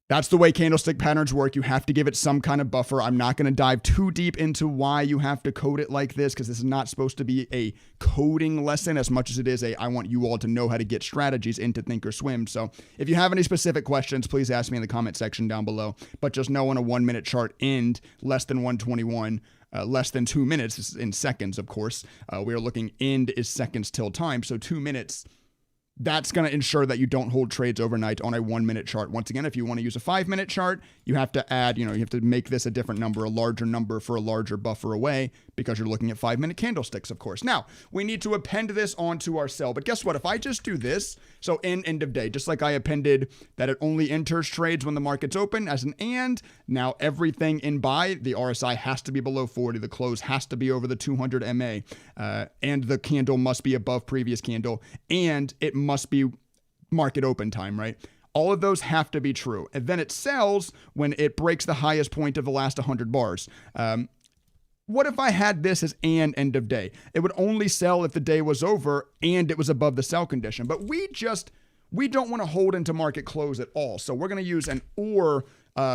that's the way candlestick patterns work. You have to give it some kind of buffer. I'm not going to dive too deep into why you have to code it like this because this is not supposed to be a coding lesson as much as it is I want you all to know how to get strategies into ThinkorSwim. So if you have any specific questions, please ask me in the comment section down below. But just know on a 1 minute chart end, less than 121, less than 2 minutes, this is in seconds, of course. We are looking end is seconds till time. So 2 minutes, that's going to ensure that you don't hold trades overnight on a 1 minute chart. Once again, if you want to use a 5 minute chart, you have to add, you have to make this a different number, a larger number for a larger buffer away because you're looking at 5 minute candlesticks, of course. Now, we need to append this onto our cell. But guess what? If I just do this, so in end of day, just like I appended that it only enters trades when the market's open as an and, now everything in buy, the RSI has to be below 40, the close has to be over the 200 MA, and the candle must be above previous candle, and it must be market open time, right? All of those have to be true. And then it sells when it breaks the highest point of the last 100 bars. What if I had this as an end of day? It would only sell if the day was over and it was above the sell condition. But we don't want to hold into market close at all. So we're going to use an or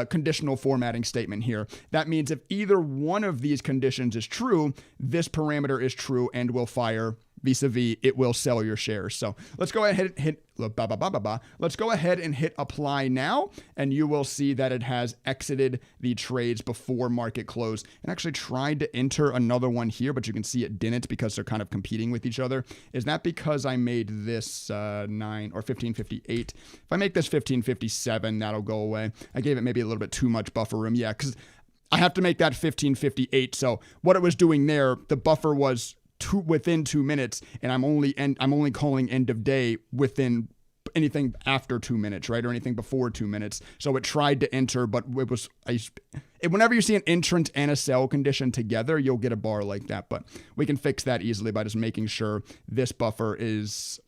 conditional formatting statement here. That means if either one of these conditions is true, this parameter is true and will fire vis-a-vis it will sell your shares. So let's go ahead and hit let's go ahead and hit apply now, and you will see that it has exited the trades before market close and actually tried to enter another one here, but you can see it didn't because they're kind of competing with each other. Is that because I made this 9 or 1558? If I make this 1557, that'll go away. I gave it maybe a little bit too much buffer room. Yeah, because I have to make that 1558. So what it was doing there, the buffer was within 2 minutes, and I'm only calling end of day within anything after 2 minutes, right? Or anything before 2 minutes. So it tried to enter, but it was, whenever you see an entrant and a sell condition together, you'll get a bar like that. But we can fix that easily by just making sure this buffer is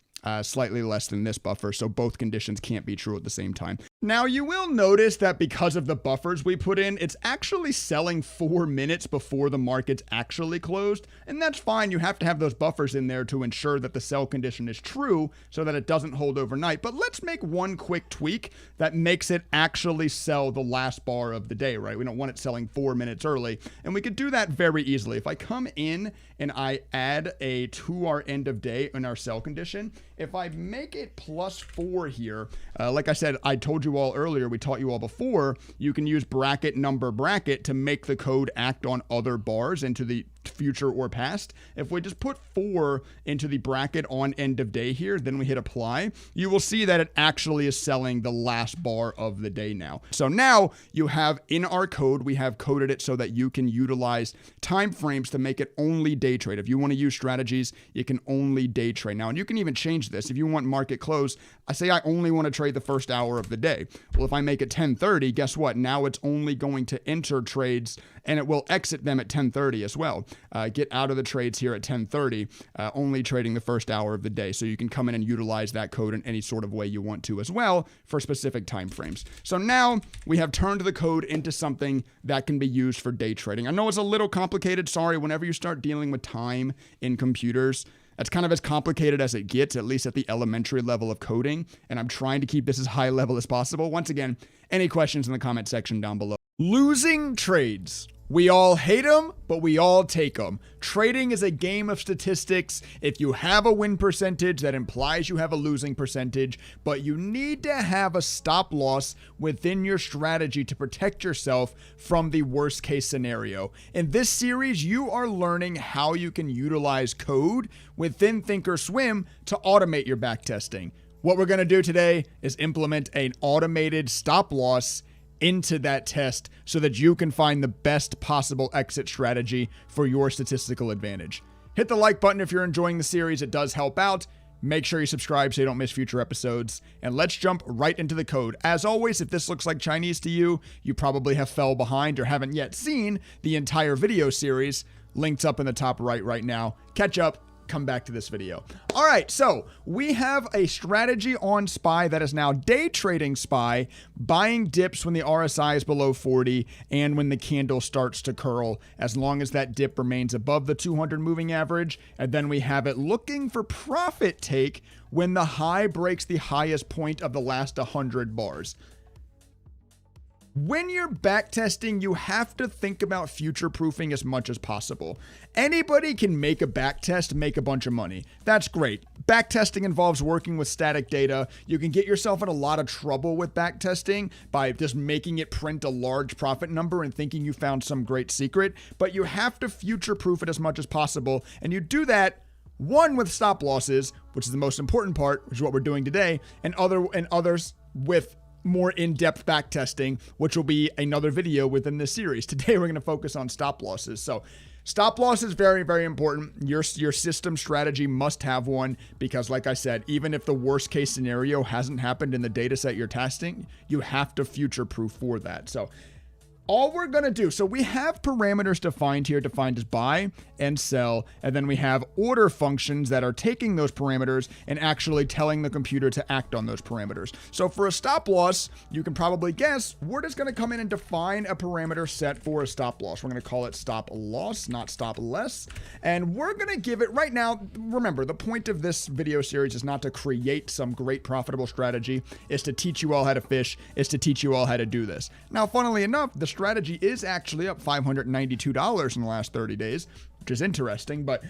slightly less than this buffer, so both conditions can't be true at the same time. Now, you will notice that because of the buffers we put in, it's actually selling 4 minutes before the market's actually closed, and that's fine. You have to have those buffers in there to ensure that the sell condition is true so that it doesn't hold overnight. But let's make one quick tweak that makes it actually sell the last bar of the day, right? We don't want it selling 4 minutes early, and we could do that very easily. If I come in and I add to our end of day in our sell condition, if I make it +4 here, like I said, I told you all earlier, we taught you all before, you can use bracket number bracket to make the code act on other bars into the future or past. If we just put 4 into the bracket on end of day here, then we hit apply, you will see that it actually is selling the last bar of the day now. So now you have in our code, we have coded it so that you can utilize time frames to make it only day trade. If you want to use strategies, you can only day trade now. And you can even change this. If you want market close, I say I only want to trade the first hour of the day. Well, if I make it 10:30, guess what? Now it's only going to enter trades and it will exit them at 10:30 as well. Get out of the trades here at 10:30, only trading the first hour of the day. So you can come in and utilize that code in any sort of way you want to as well for specific time frames. So now we have turned the code into something that can be used for day trading. I know it's a little complicated. Sorry, whenever you start dealing with time in computers, that's kind of as complicated as it gets, at least at the elementary level of coding. And I'm trying to keep this as high level as possible. Once again, any questions in the comment section down below. Losing trades. We all hate them, but we all take them. Trading is a game of statistics. If you have a win percentage, that implies you have a losing percentage, but you need to have a stop loss within your strategy to protect yourself from the worst case scenario. In this series, you are learning how you can utilize code within ThinkorSwim to automate your backtesting. What we're going to do today is implement an automated stop loss into that test so that you can find the best possible exit strategy for your statistical advantage. Hit the like button if you're enjoying the series. It does help out. Make sure you subscribe so you don't miss future episodes. And let's jump right into the code. As always, if this looks like Chinese to you, you probably have fell behind or haven't yet seen the entire video series. Linked up in the top right now. Catch up. Come back to this video. All right, so we have a strategy on SPY that is now day trading SPY, buying dips when the RSI is below 40 and when the candle starts to curl, as long as that dip remains above the 200 moving average. And then we have it looking for profit take when the high breaks the highest point of the last 100 bars. When you're backtesting, you have to think about future-proofing as much as possible. Anybody can make a backtest, make a bunch of money. That's great. Backtesting involves working with static data. You can get yourself in a lot of trouble with backtesting by just making it print a large profit number and thinking you found some great secret, but you have to future-proof it as much as possible, and you do that one with stop losses, which is the most important part, which is what we're doing today, and others with more in-depth backtesting, which will be another video within this series. Today, we're going to focus on stop losses. So stop loss is very, very important. Your system strategy must have one because, like I said, even if the worst case scenario hasn't happened in the data set you're testing, you have to future-proof for that. So all we're going to do, so we have parameters defined here, defined as buy and sell, and then we have order functions that are taking those parameters and actually telling the computer to act on those parameters. So for a stop loss, you can probably guess we're just going to come in and define a parameter set for a stop loss. We're going to call it stop loss, not stop less. And we're going to give it right now. Remember, the point of this video series is not to create some great profitable strategy. It's to teach you all how to fish. It's to teach you all how to do this. Now, funnily enough, the strategy is actually up $592 in the last 30 days, which is interesting, but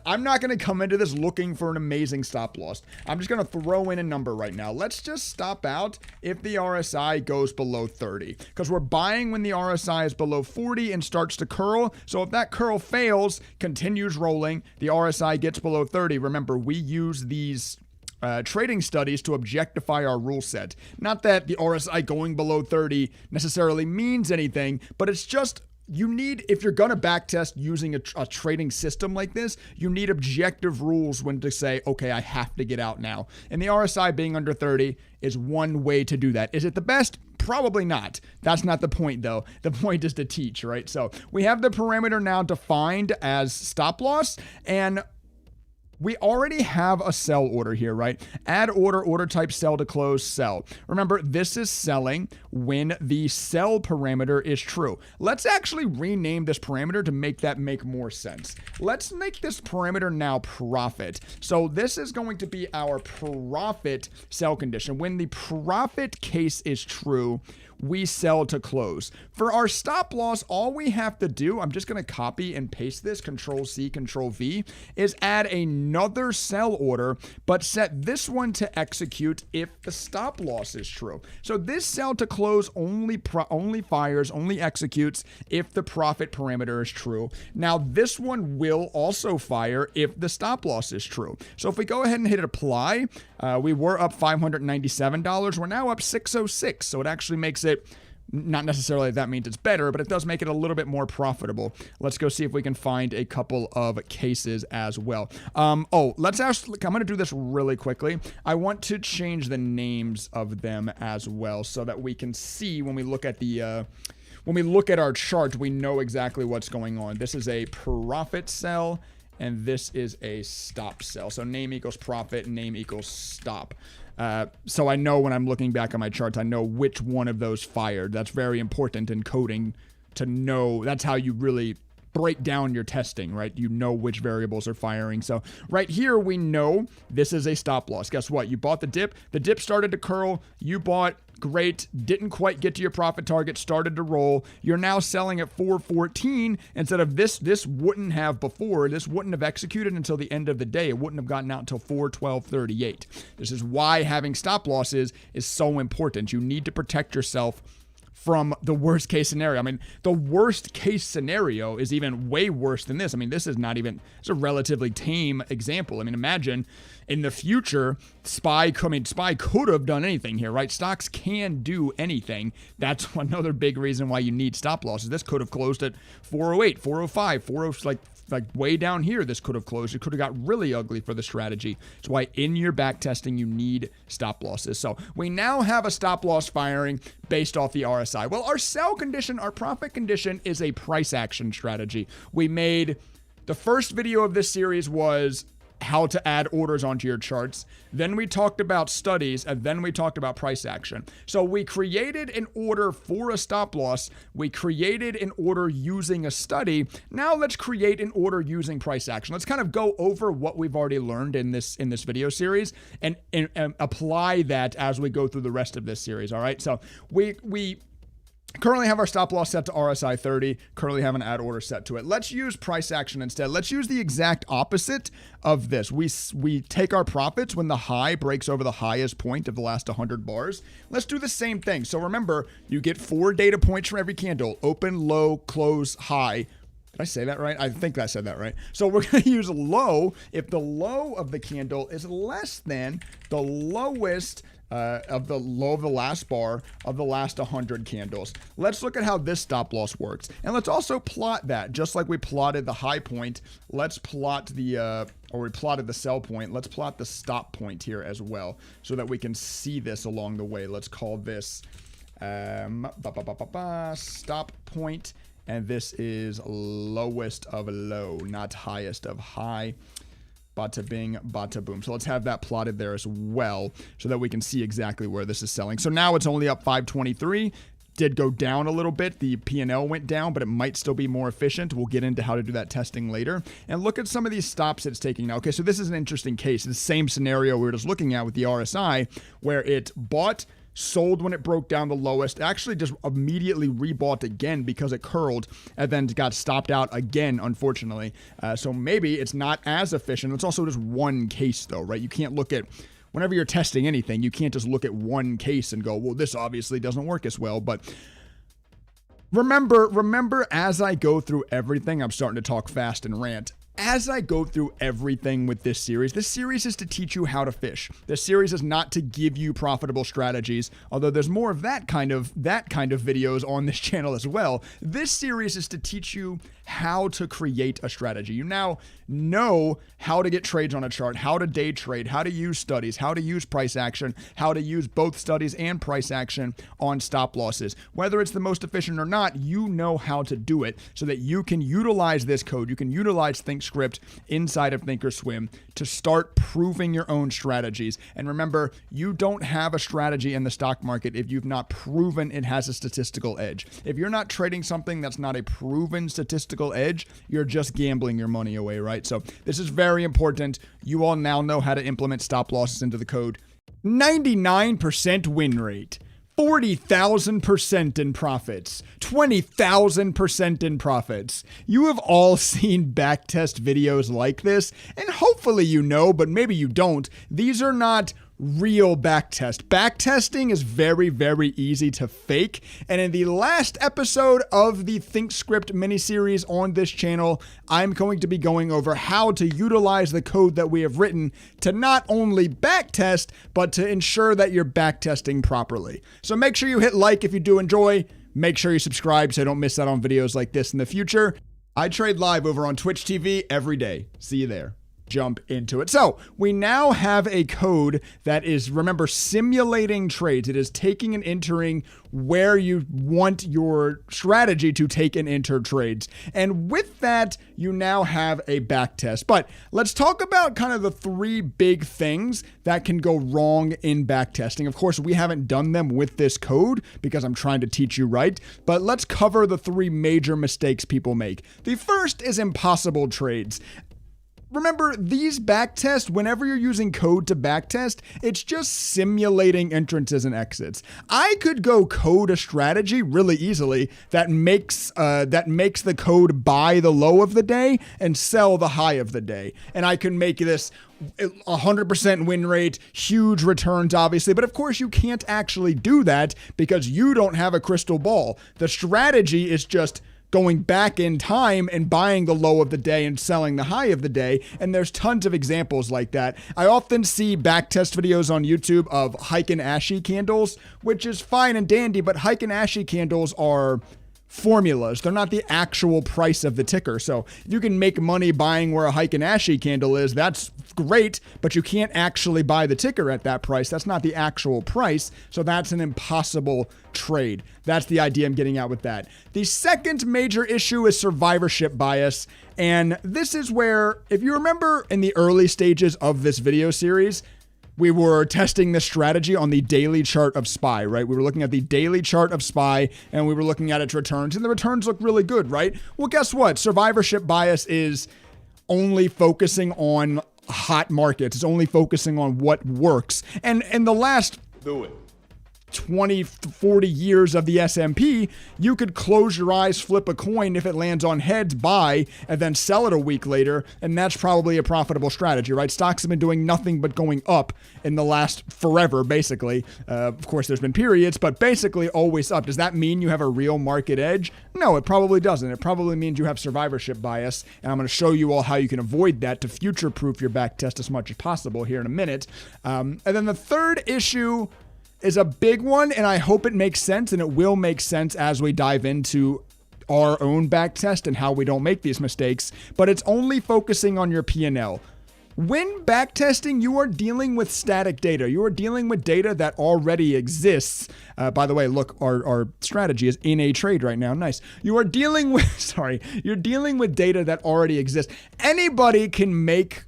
I'm not going to come into this looking for an amazing stop loss. I'm just going to throw in a number right now. Let's just stop out if the RSI goes below 30, because we're buying when the RSI is below 40 and starts to curl. So if that curl fails, continues rolling, the RSI gets below 30. Remember, we use these trading studies to objectify our rule set. Not that the RSI going below 30 necessarily means anything, but it's just you need, if you're going to backtest using a trading system like this, you need objective rules when to say, okay, I have to get out now. And the RSI being under 30 is one way to do that. Is it the best? Probably not. That's not the point, though. The point is to teach, right? So we have the parameter now defined as stop loss, and we already have a sell order here, right? Add order, order type, sell to close, sell. Remember, this is selling when the sell parameter is true. Let's actually rename this parameter to make that make more sense. Let's make this parameter now profit. So this is going to be our profit sell condition. When the profit case is true, we sell to close. For our stop loss, all we have to do, I'm just going to copy and paste this, Control C, Control V, is add another sell order, but set this one to execute if the stop loss is true. So this sell to close only fires, only executes if the profit parameter is true. Now this one will also fire if the stop loss is true. So if we go ahead and hit apply, we were up $597. We're now up $606. So it actually makes it, not necessarily that means it's better, but it does make it a little bit more profitable. Let's go see if we can find a couple of cases as well. Let's actually, I'm going to do this really quickly. I want to change the names of them as well so that we can see when we look at the, when we look at our chart, we know exactly what's going on. This is a profit sell, and this is a stop sell. So name equals profit, name equals stop. So I know when I'm looking back on my charts, I know which one of those fired. That's very important in coding to know. That's how you really break down your testing, right? You know which variables are firing. So right here, we know this is a stop loss. Guess what? You bought the dip started to curl. You bought, great, didn't quite get to your profit target, started to roll. You're now selling at 414 instead of this wouldn't have before. This wouldn't have executed until the end of the day. It wouldn't have gotten out until 412.38. This is why having stop losses is so important. You need to protect yourself from the worst case scenario. I mean, the worst case scenario is even way worse than this. I mean, this is not even, it's a relatively tame example. I mean, imagine in the future, SPY could have done anything here, right? Stocks can do anything. That's another big reason why you need stop losses. This could have closed at 408, 405, 40, like way down here, this could have closed. It could have got really ugly for the strategy. That's why in your back testing, you need stop losses. So we now have a stop loss firing based off the RSI. Well, our sell condition, our profit condition is a price action strategy. We made the first video of this series was how to add orders onto your charts. Then we talked about studies, and then we talked about price action. So we created an order for a stop loss. We created an order using a study. Now let's create an order using price action. Let's kind of go over what we've already learned in this video series and apply that as we go through the rest of this series. All right. So we currently have our stop loss set to RSI 30, currently have an add order set to it. Let's use price action instead. Let's use the exact opposite of this. We take our profits when the high breaks over the highest point of the last 100 bars. Let's do the same thing. So remember, you get 4 data points from every candle: open, low, close, high. Did I say that right? I think I said that right. So we're going to use low if the low of the candle is less than the lowest of the low of the last bar of the last 100 candles. Let's look at how this stop loss works. And let's also plot that, just like we plotted the high point. Let's plot the, or we plotted the sell point. Let's plot the stop point here as well, so that we can see this along the way. Let's call this stop point. And this is lowest of low, not highest of high. Bada bing, bada boom. So let's have that plotted there as well, so that we can see exactly where this is selling. So now it's only up 523. Did go down a little bit. The P&L went down, but it might still be more efficient. We'll get into how to do that testing later. And look at some of these stops it's taking now. Okay, so this is an interesting case. The same scenario we were just looking at with the RSI, where it bought, sold when it broke down the lowest, actually just immediately rebought again because it curled, and then got stopped out again, unfortunately. So maybe it's not as efficient. It's also just one case though, right? You can't look at, whenever you're testing anything, you can't just look at one case and go, well, this obviously doesn't work as well. But remember, as I go through everything, I'm starting to talk fast and rant. As I go through everything with this series is to teach you how to fish. This series is not to give you profitable strategies, although there's more of that kind of videos on this channel as well. This series is to teach you how to create a strategy. You now know how to get trades on a chart, how to day trade, how to use studies, how to use price action, how to use both studies and price action on stop losses. Whether it's the most efficient or not, you know how to do it so that you can utilize this code. You can utilize Thinkscript inside of ThinkorSwim to start proving your own strategies. And remember, you don't have a strategy in the stock market if you've not proven it has a statistical edge. If you're not trading something that's not a proven statistical edge, you're just gambling your money away, right? So this is very important. You all now know how to implement stop losses into the code. 99% win rate. 40,000% in profits, 20,000% in profits. You have all seen backtest videos like this, and hopefully you know, but maybe you don't. These are not real backtest. Backtesting is very, very easy to fake. And in the last episode of the Thinkscript miniseries on this channel, I'm going to be going over how to utilize the code that we have written to not only backtest, but to ensure that you're backtesting properly. So make sure you hit like if you do enjoy. Make sure you subscribe so you don't miss out on videos like this in the future. I trade live over on Twitch TV every day. See you there. Jump into it. So we now have a code that is, remember, simulating trades. It is taking and entering where you want your strategy to take and enter trades. And with that, you now have a backtest. But let's talk about kind of the 3 big things that can go wrong in backtesting. Of course, we haven't done them with this code because I'm trying to teach you right, but let's cover the 3 major mistakes people make. The first is impossible trades. Remember, these backtests, whenever you're using code to backtest, it's just simulating entrances and exits. I could go code a strategy really easily that makes the code buy the low of the day and sell the high of the day. And I can make this 100% win rate, huge returns, obviously. But of course, you can't actually do that because you don't have a crystal ball. The strategy is just going back in time and buying the low of the day and selling the high of the day. And there's tons of examples like that. I often see backtest videos on YouTube of Heiken Ashi candles, which is fine and dandy, but Heiken Ashi candles are formulas. They're not the actual price of the ticker. So if you can make money buying where a Heiken Ashi candle is, that's great, but you can't actually buy the ticker at that price. That's not the actual price. So that's an impossible trade. That's the idea I'm getting at with that. The second major issue is survivorship bias. And this is where, if you remember in the early stages of this video series, we were testing this strategy on the daily chart of SPY, right? We were looking at the daily chart of SPY and we were looking at its returns, and the returns look really good, right? Well, guess what? Survivorship bias is only focusing on hot markets. It's only focusing on what works. And in the last 20, 40 years of the S&P, you could close your eyes, flip a coin. If it lands on heads, buy, and then sell it a week later. And that's probably a profitable strategy, right? Stocks have been doing nothing but going up in the last forever, basically. Of course, there's been periods, but basically always up. Does that mean you have a real market edge? No, it probably doesn't. It probably means you have survivorship bias. And I'm going to show you all how you can avoid that to future-proof your backtest as much as possible here in a minute. And then the third issue is a big one, and I hope it makes sense, and it will make sense as we dive into our own backtest and how we don't make these mistakes, but it's only focusing on your P&L. When backtesting, you are dealing with static data. You are dealing with data that already exists. By the way, look, our strategy is in a trade right now. Nice. You are dealing with, you're dealing with data that already exists. Anybody can make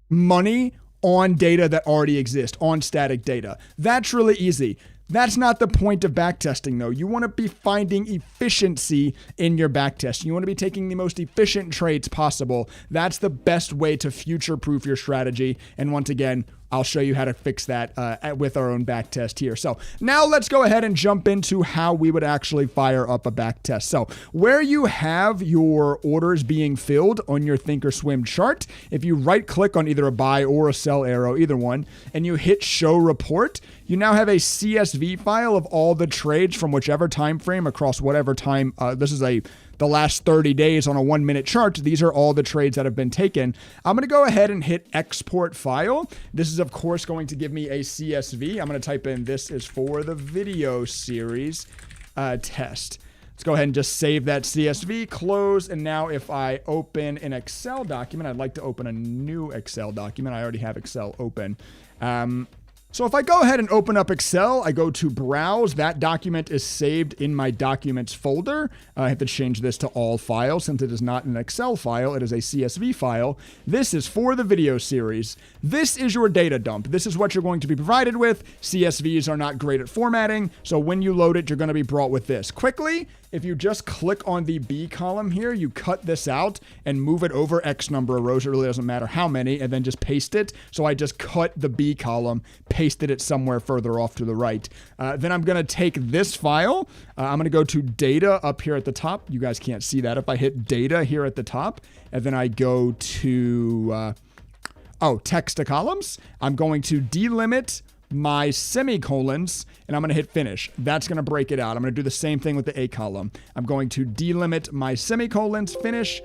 money on data that already exists, on static data. That's really easy. That's not the point of backtesting, though. You want to be finding efficiency in your backtest. You want to be taking the most efficient trades possible. That's the best way to future-proof your strategy. And once again, I'll show you how to fix that with our own backtest here. So now let's go ahead and jump into how we would actually fire up a backtest. So where you have your orders being filled on your ThinkorSwim chart, if you right click on either a buy or a sell arrow, either one, and you hit show report, you now have a CSV file of all the trades from whichever time frame across whatever time. This is the last 30 days on a 1-minute chart. These are all the trades that have been taken. I'm going to go ahead and hit export file. This is, of course, going to give me a CSV. I'm going to type in this is for the video series test. Let's go ahead and just save that CSV, close. And now if I open an Excel document, I'd like to open a new Excel document. I already have Excel open. So if I go ahead and open up Excel, I go to browse. That document is saved in my documents folder. I have to change this to all files since it is not an Excel file. It is a CSV file. This is for the video series. This is your data dump. This is what you're going to be provided with. CSVs are not great at formatting. So when you load it, you're going to be brought with this. Quickly, if you just click on the B column here, you cut this out and move it over X number of rows. It really doesn't matter how many, and then just paste it. So I just cut the B column, pasted it somewhere further off to the right. Then I'm going to take this file. I'm going to go to data up here at the top. You guys can't see that. If I hit data here at the top, and then I go to, text to columns, I'm going to delimit my semicolons, and I'm going to hit finish. That's going to break it out. I'm going to do the same thing with the A column. I'm going to delimit my semicolons, finish.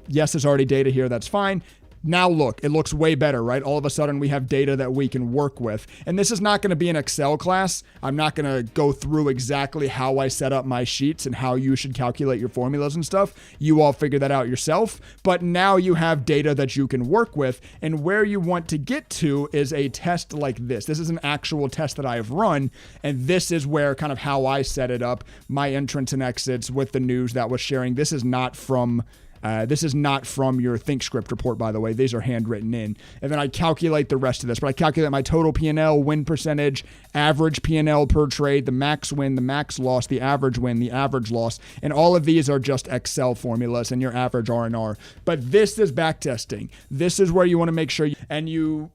Yes, there's already data here. That's fine. Now look, it looks way better, right? All of a sudden we have data that we can work with. And this is not going to be an Excel class. I'm not going to go through exactly how I set up my sheets and how you should calculate your formulas and stuff. You all figure that out yourself. But now you have data that you can work with. And where you want to get to is a test like this. This is an actual test that I have run. And this is where kind of how I set it up, my entrance and exits with the news that was sharing. This is not from your Thinkscript report, by the way. These are handwritten in. And then I calculate the rest of this. But I calculate my total P&L, win percentage, average P&L per trade, the max win, the max loss, the average win, the average loss. And all of these are just Excel formulas and your average R&R. But this is backtesting. This is where you want to make sure you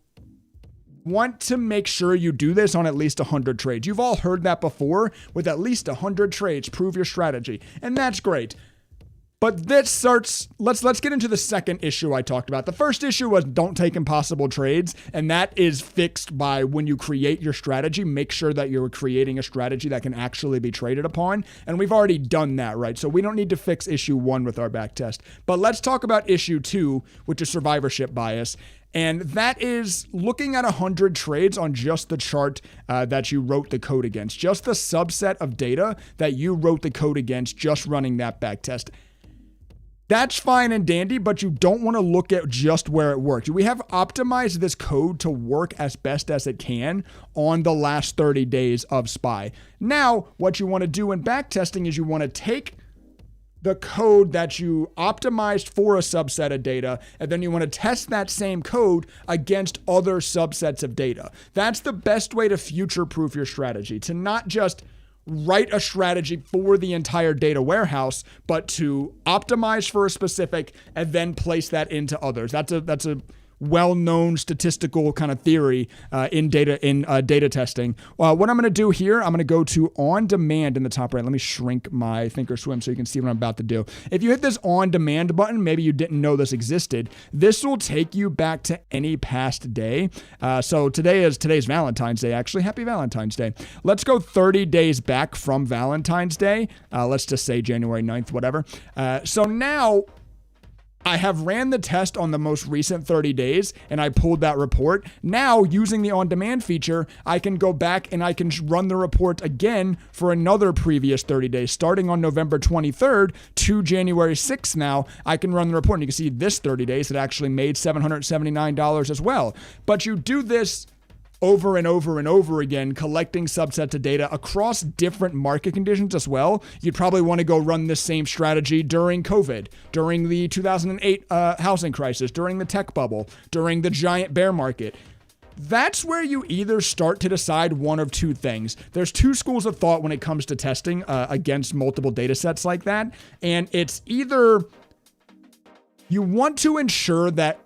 want to make sure you do this on at least 100 trades. You've all heard that before. With at least 100 trades, prove your strategy. And that's great. But this starts, let's get into the second issue I talked about. The first issue was don't take impossible trades, and that is fixed by when you create your strategy, make sure that you're creating a strategy that can actually be traded upon. And we've already done that, right? So we don't need to fix issue 1 with our backtest. But let's talk about issue 2, which is survivorship bias. And that is looking at 100 trades on just the chart that you wrote the code against, just the subset of data that you wrote the code against, just running that backtest. That's fine and dandy, but you don't want to look at just where it worked. We have optimized this code to work as best as it can on the last 30 days of SPY. Now, what you want to do in backtesting is you want to take the code that you optimized for a subset of data, and then you want to test that same code against other subsets of data. That's the best way to future-proof your strategy, to not just write a strategy for the entire data warehouse, but to optimize for a specific and then place that into others. That's a well-known statistical kind of theory in data testing. What I'm going to do here, I'm going to go to on demand in the top right. Let me shrink my ThinkorSwim so you can see what I'm about to do. If you hit this on demand button, maybe you didn't know this existed. This will take you back to any past day. So today's Valentine's Day, actually. Happy Valentine's Day. Let's go 30 days back from Valentine's Day. Let's just say January 9th, whatever. So now I have ran the test on the most recent 30 days and I pulled that report. Now, using the on-demand feature, I can go back and I can run the report again for another previous 30 days. Starting on November 23rd to January 6th now, I can run the report. And you can see this 30 days, it actually made $779 as well. But you do this over and over and over again, collecting subsets of data across different market conditions as well. You'd probably want to go run this same strategy during COVID, during the 2008 housing crisis, during the tech bubble, during the giant bear market. That's where you either start to decide one of two things. There's two schools of thought when it comes to testing against multiple data sets like that. And it's either you want to ensure that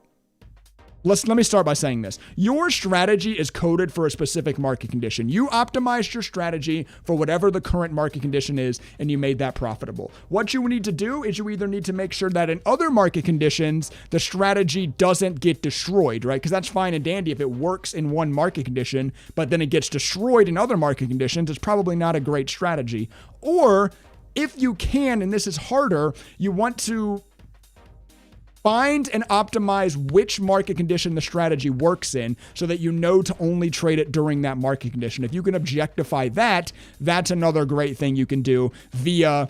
let me start by saying this. Your strategy is coded for a specific market condition. You optimized your strategy for whatever the current market condition is, and you made that profitable. What you need to do is you either need to make sure that in other market conditions, the strategy doesn't get destroyed, right? Because that's fine and dandy if it works in one market condition, but then it gets destroyed in other market conditions. It's probably not a great strategy. Or if you can, and this is harder, you want to find and optimize which market condition the strategy works in so that you know to only trade it during that market condition. If you can objectify that, that's another great thing you can do via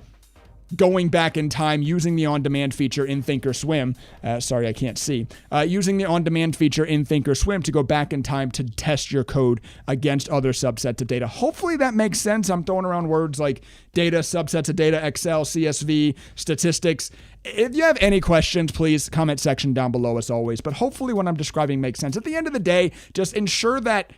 going back in time using the on-demand feature in ThinkorSwim. Sorry, I can't see. Using the on-demand feature in ThinkorSwim to go back in time to test your code against other subsets of data. Hopefully that makes sense. I'm throwing around words like data, subsets of data, Excel, CSV, statistics. If you have any questions, please comment section down below as always. But hopefully what I'm describing makes sense. At the end of the day, just ensure that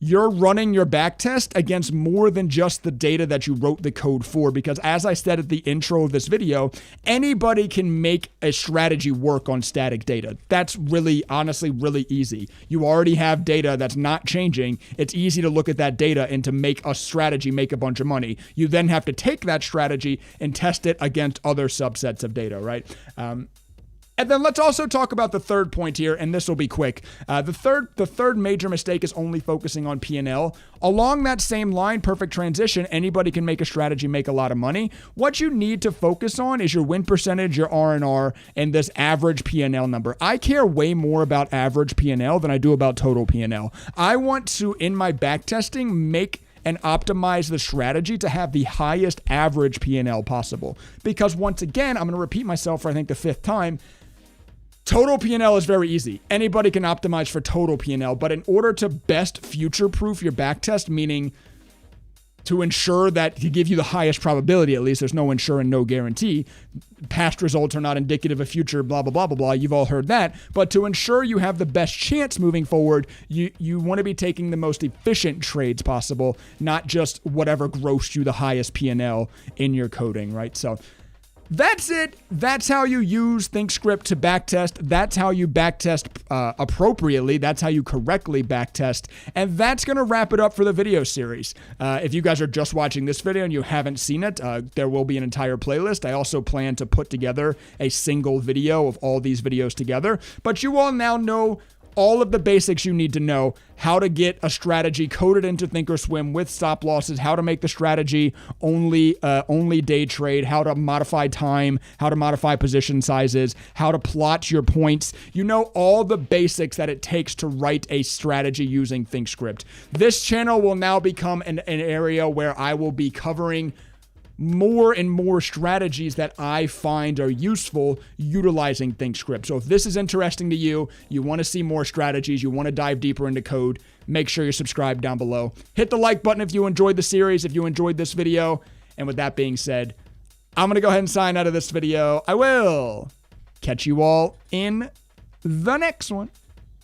you're running your backtest against more than just the data that you wrote the code for, because as I said at the intro of this video, anybody can make a strategy work on static data. That's really, honestly, really easy. You already have data that's not changing. It's easy to look at that data and to make a strategy make a bunch of money. You then have to take that strategy and test it against other subsets of data, right? And then let's also talk about the third point here, and this will be quick. The third major mistake is only focusing on P&L. Along that same line, perfect transition, anybody can make a strategy, make a lot of money. What you need to focus on is your win percentage, your R&R, and this average P&L number. I care way more about average P&L than I do about total P&L. I want to, in my backtesting, make and optimize the strategy to have the highest average P&L possible. Because once again, I'm going to repeat myself for I think the fifth time, total P&L is very easy. Anybody can optimize for total P&L, but in order to best future-proof your backtest, meaning to ensure that to give you the highest probability, at least there's no ensure and no guarantee, past results are not indicative of future, blah, blah, blah, blah, blah. You've all heard that. But to ensure you have the best chance moving forward, you want to be taking the most efficient trades possible, not just whatever grossed you the highest P&L in your coding, right? So That's it. That's how you use Thinkscript to backtest. That's how you backtest appropriately. That's how you correctly backtest. And that's going to wrap it up for the video series. If you guys are just watching this video and you haven't seen it, there will be an entire playlist. I also plan to put together a single video of all these videos together. But you all now know all of the basics you need to know: how to get a strategy coded into ThinkorSwim with stop losses, how to make the strategy only day trade, how to modify time, how to modify position sizes, how to plot your points. You know all the basics that it takes to write a strategy using Thinkscript. This channel will now become an area where I will be covering more and more strategies that I find are useful utilizing Thinkscript. So if this is interesting to you, you want to see more strategies, you want to dive deeper into code, make sure you're subscribed down below. Hit the like button if you enjoyed the series, if you enjoyed this video. And with that being said, I'm going to go ahead and sign out of this video. I will catch you all in the next one.